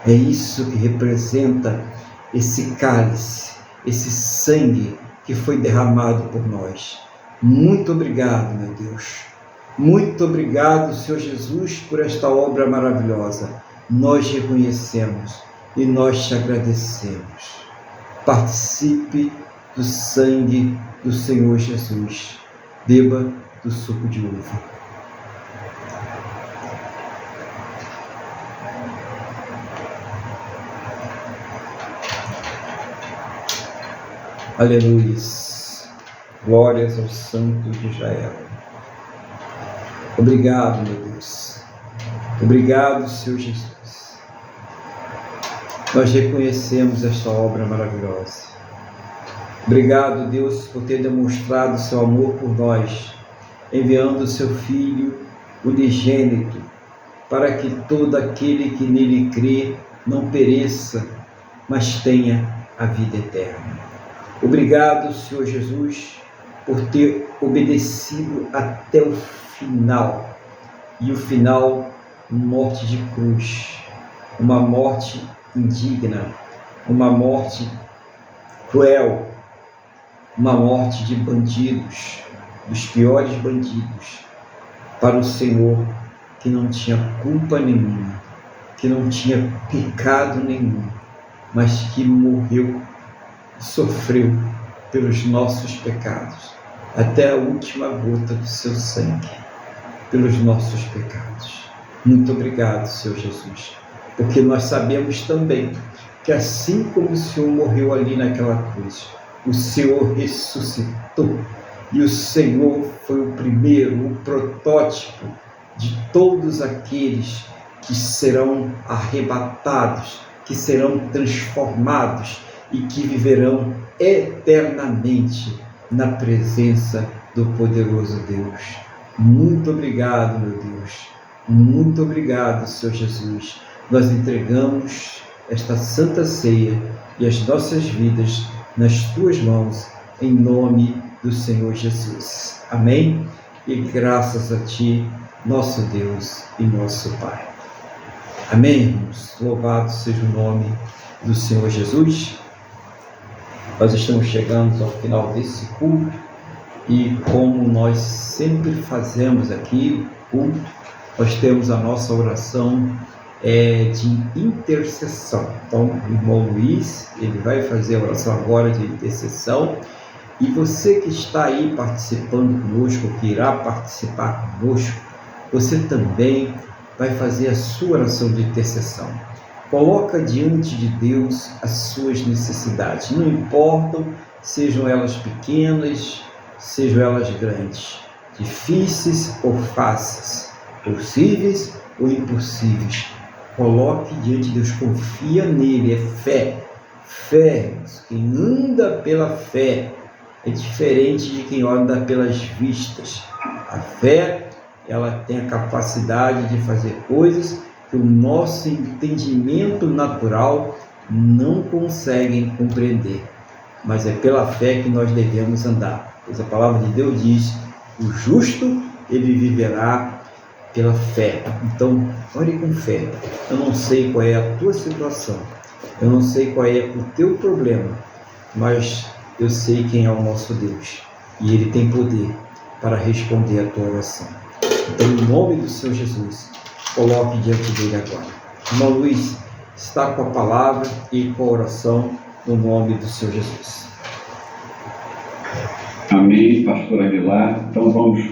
É isso que representa esse cálice, esse sangue que foi derramado por nós. Muito obrigado, meu Deus. Muito obrigado, Senhor Jesus, por esta obra maravilhosa. Nós reconhecemos e nós te agradecemos. Participe do sangue do Senhor Jesus. Beba do suco de uva. Aleluia. Glórias ao Santo de Israel. Obrigado, meu Deus. Obrigado, Senhor Jesus. Nós reconhecemos esta obra maravilhosa. Obrigado, Deus, por ter demonstrado seu amor por nós, enviando o seu Filho unigênito, para que todo aquele que nele crê não pereça, mas tenha a vida eterna. Obrigado, Senhor Jesus, por ter obedecido até o final, e o final, morte de cruz, uma morte indigna, uma morte cruel, uma morte de bandidos, dos piores bandidos, para o Senhor que não tinha culpa nenhuma, que não tinha pecado nenhum, mas que morreu e sofreu pelos nossos pecados, até a última gota do seu sangue, pelos nossos pecados. Muito obrigado, Senhor Jesus, porque nós sabemos também que assim como o Senhor morreu ali naquela cruz, o Senhor ressuscitou, e o Senhor foi o primeiro, o protótipo de todos aqueles que serão arrebatados, que serão transformados e que viverão eternamente na presença do poderoso Deus. Muito obrigado, meu Deus. Muito obrigado, Senhor Jesus. Nós entregamos esta santa ceia e as nossas vidas nas tuas mãos, em nome do Senhor Jesus. Amém? E graças a ti, nosso Deus e nosso Pai. Amém, irmãos? Louvado seja o nome do Senhor Jesus. Nós estamos chegando ao final desse culto e, como nós sempre fazemos aqui, culto, nós temos a nossa oração de intercessão. Então, o irmão Luiz, ele vai fazer a oração agora de intercessão, e você que está aí participando conosco, que irá participar conosco, você também vai fazer a sua oração de intercessão. Coloca diante de Deus as suas necessidades, não importam, sejam elas pequenas, sejam elas grandes, difíceis ou fáceis, possíveis ou impossíveis. Coloque diante de Deus, confia nele, é fé. Fé, quem anda pela fé é diferente de quem anda pelas vistas. A fé, ela tem a capacidade de fazer coisas que o nosso entendimento natural não consegue compreender. Mas é pela fé que nós devemos andar. Pois a palavra de Deus diz: o justo, ele viverá pela fé. Então, ore com fé. Eu não sei qual é a tua situação, eu não sei qual é o teu problema, mas eu sei quem é o nosso Deus, e Ele tem poder para responder a tua oração. Então, em nome do Senhor Jesus, coloque diante dele agora. Irmão Luiz, está com a palavra e com a oração no nome do Senhor Jesus. Amém, pastor Aguilar. Então vamos,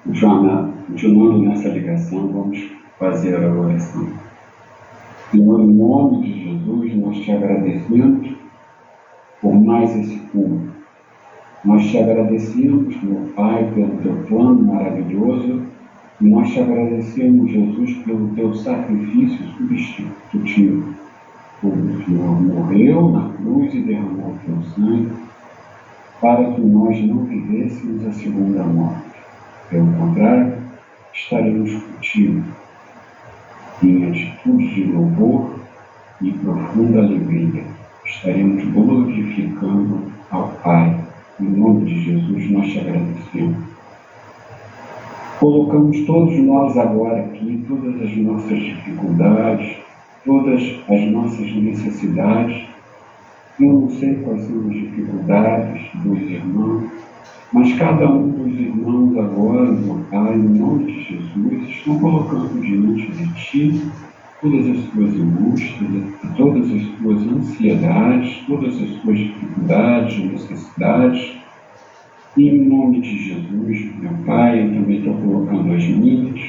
continuando nessa ligação, vamos fazer a oração. Senhor, em nome de Jesus, nós te agradecemos por mais esse culto. Nós te agradecemos, meu Pai, pelo teu plano maravilhoso, e nós te agradecemos, Jesus, pelo teu sacrifício substitutivo. O Senhor morreu na cruz e derramou o teu sangue para que nós não vivêssemos a segunda morte. Pelo contrário, estaremos contigo em atitude de louvor e profunda alegria. Estaremos glorificando ao Pai. Em nome de Jesus, nós te agradecemos. Colocamos todos nós agora aqui, todas as nossas dificuldades, todas as nossas necessidades. Eu não sei quais são as dificuldades dos irmãos, mas cada um dos irmãos agora, meu Pai, em nome de Jesus, estão colocando diante de Ti todas as suas angústias, todas as suas ansiedades, todas as suas dificuldades, necessidades. E em nome de Jesus, meu Pai, eu também estou colocando as minhas,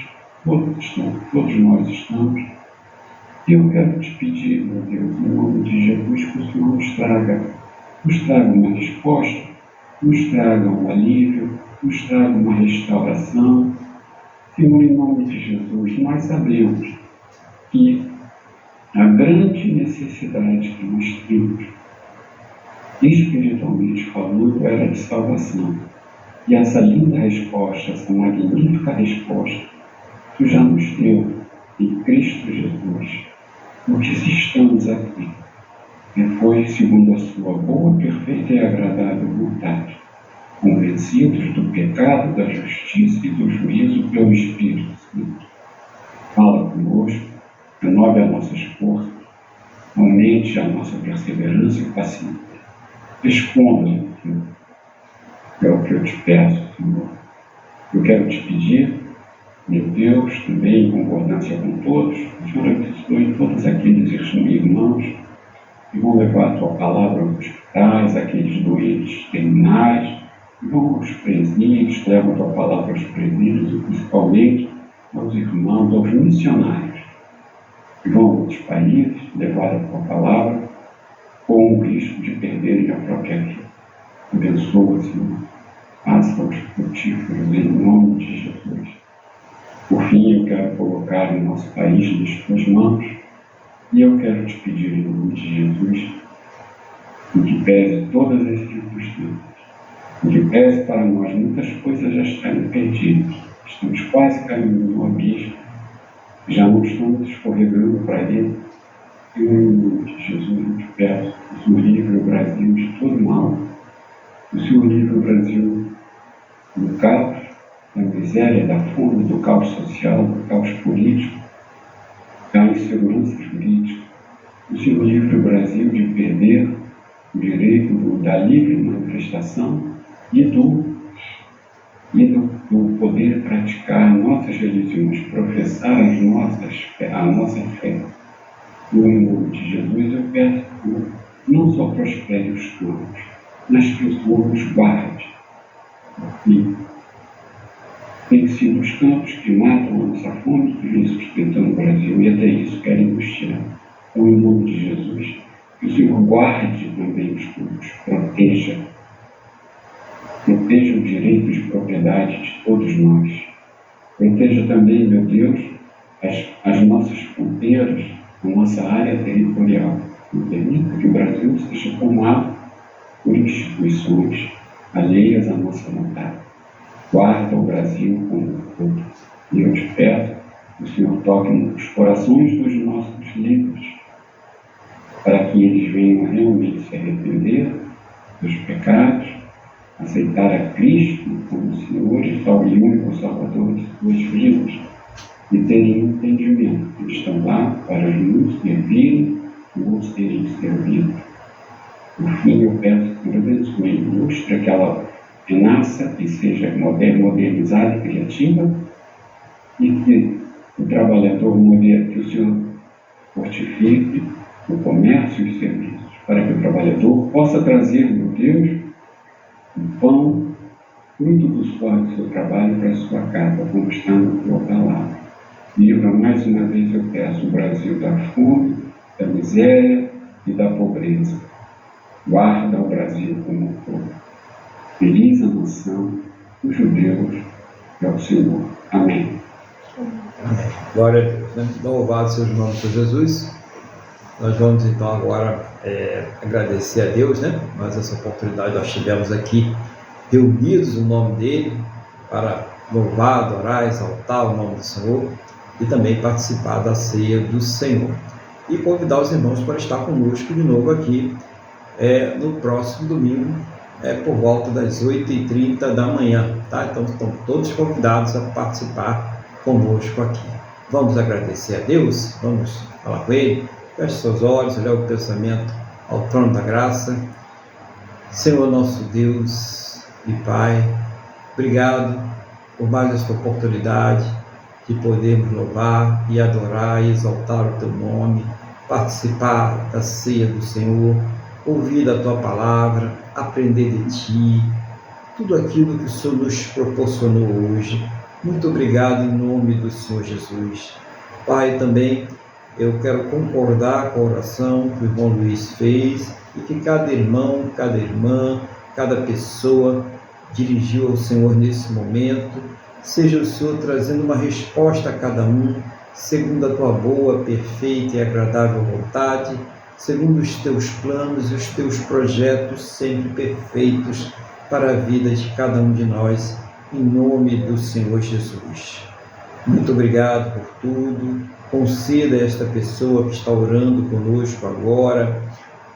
todos nós estamos. E eu quero te pedir, meu Deus, em nome de Jesus, que o Senhor nos traga uma resposta, nos traga um alívio, nos traga uma restauração. Senhor, em nome de Jesus, nós sabemos que a grande necessidade que nós temos, espiritualmente falando, era de salvação. E essa linda resposta, essa magnífica resposta, Tu já nos deu em Cristo Jesus. Porque se estamos aqui, foi segundo a sua boa, perfeita e agradável vontade, convencidos do pecado, da justiça e do juízo pelo Espírito Santo. Fala conosco, renove as nossas forças, aumente a nossa perseverança e paciência. Responda, Senhor. É o que eu te peço, Senhor. Eu quero te pedir, meu Deus, também em concordância com todos, o Senhor abençoe todos aqueles irmãos que vão levar a Tua palavra aos hospitais, aqueles doentes terminais, que vão aos presídios, que levam a Tua palavra aos presídios, e principalmente aos irmãos, aos missionários, que vão a outros países levar a Tua palavra com o risco de perderem a própria vida. Abençoa, Senhor. Faça-os frutíferos em nome de Jesus. Por fim, eu quero colocar o nosso país nas Tuas mãos e eu quero te pedir em nome de Jesus que pese todas as circunstâncias, que pese para nós muitas coisas já estarem perdidas, estamos quase caindo no abismo, já não estamos escorregando para ele, Em nome de Jesus, eu te peço que o Senhor livre o Brasil de todo mal. O Senhor livre o Brasil do caos, da miséria, da fome, do caos social, do caos político, da insegurança jurídica. O Senhor livre o Brasil de perder o direito da livre manifestação e do poder praticar nossas religiões, professar a nossa fé. No nome de Jesus, eu peço que não só prospere os campos, mas que o Senhor os guarde. E tem sido os campos que matam a nossa fome que vem sustentando o Brasil, e até isso querem nos tirar. Então, em nome de Jesus, que o Senhor guarde também os campos, proteja o direito de propriedade de todos nós. Proteja também, meu Deus, as nossas fronteiras, a nossa área territorial. Não permita que o Brasil seja tomado por instituições alheias à nossa vontade. Guarda o Brasil como um todo. E eu te peço que o Senhor toque nos corações dos nossos líderes, para que eles venham realmente se arrepender dos pecados, aceitar a Cristo como Senhor e único Salvador de suas vidas, e terem entendimento que estão lá para nos servirem e não serem servidos. Por fim, eu peço que o abençoe a indústria, que ela renasça e seja modernizada e criativa, e que o trabalhador que o Senhor fortifique o comércio e os serviços, para que o trabalhador possa trazer, meu Deus, o pão, fruto do suor do seu trabalho para a sua casa, como está na tua palavra. Livra mais uma vez, eu peço, o Brasil da fome, da miséria e da pobreza. Guarda o Brasil como um todo. Feliz a nação dos judeus e ao Senhor. Amém. Amém. Glória a Deus. Né? Louvado seja o nome de Jesus. Nós vamos então agora agradecer a Deus, né? Mas essa oportunidade nós tivemos aqui reunidos no nome dele para louvar, adorar, exaltar o nome do Senhor e também participar da ceia do Senhor. E convidar os irmãos para estar conosco de novo aqui no próximo domingo, por volta das 8h30 da manhã, tá? Então estão todos convidados a participar conosco aqui. Vamos agradecer a Deus, vamos falar com Ele. Feche seus olhos, olhar o pensamento ao trono da graça. Senhor nosso Deus e Pai, obrigado por mais esta oportunidade de podermos louvar e adorar e exaltar o Teu nome, participar da ceia do Senhor, ouvir a Tua palavra, aprender de Ti, tudo aquilo que o Senhor nos proporcionou hoje. Muito obrigado em nome do Senhor Jesus. Pai, também eu quero concordar com a oração que o irmão Luiz fez e que cada irmão, cada irmã, cada pessoa dirigiu ao Senhor nesse momento. Seja o Senhor trazendo uma resposta a cada um, segundo a Tua boa, perfeita e agradável vontade, segundo os Teus planos e os Teus projetos sempre perfeitos para a vida de cada um de nós, em nome do Senhor Jesus. Muito obrigado por tudo. Conceda a esta pessoa que está orando conosco agora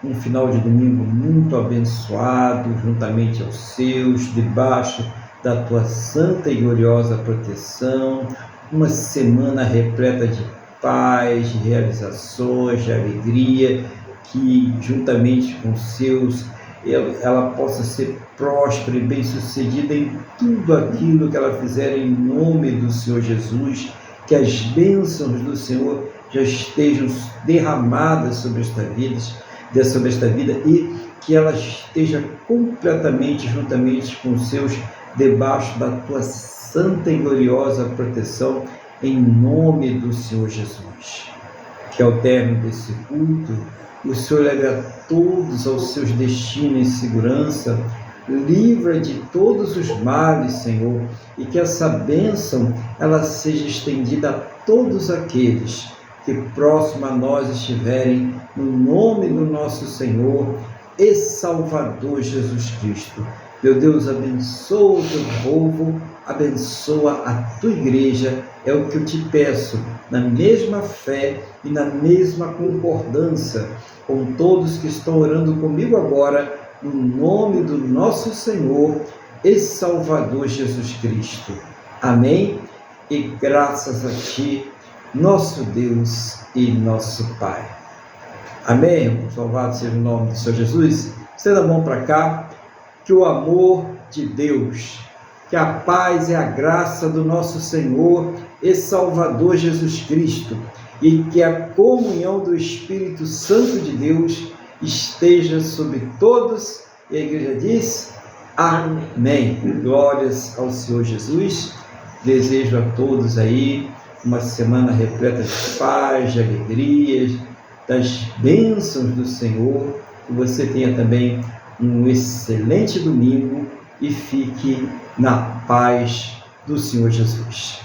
um final de domingo muito abençoado, juntamente aos seus, debaixo da Tua santa e gloriosa proteção, uma semana repleta de paz, de realizações, de alegria, que juntamente com os seus ela possa ser próspera e bem-sucedida em tudo aquilo que ela fizer em nome do Senhor Jesus. Que as bênçãos do Senhor já estejam derramadas sobre esta vida e que ela esteja completamente, juntamente com os seus, debaixo da Tua santa e gloriosa proteção, em nome do Senhor Jesus. Que ao término desse culto, o Senhor leve a todos aos seus destinos em segurança, livra de todos os males, Senhor, e que essa bênção ela seja estendida a todos aqueles que próximo a nós estiverem, no nome do nosso Senhor e Salvador Jesus Cristo. Meu Deus, abençoa o teu povo, abençoa a tua igreja, é o que eu te peço, na mesma fé e na mesma concordância com todos que estão orando comigo agora, no nome do nosso Senhor e Salvador Jesus Cristo. Amém? E graças a ti, nosso Deus e nosso Pai. Amém, irmãos? Louvado seja o nome do Senhor Jesus. Estenda a mão para cá, que o amor de Deus, que a paz e a graça do nosso Senhor e Salvador Jesus Cristo e que a comunhão do Espírito Santo de Deus esteja sobre todos. E a igreja diz: amém. Glórias ao Senhor Jesus. Desejo a todos aí uma semana repleta de paz, de alegrias, das bênçãos do Senhor. Que você tenha também um excelente domingo e fique na paz do Senhor Jesus.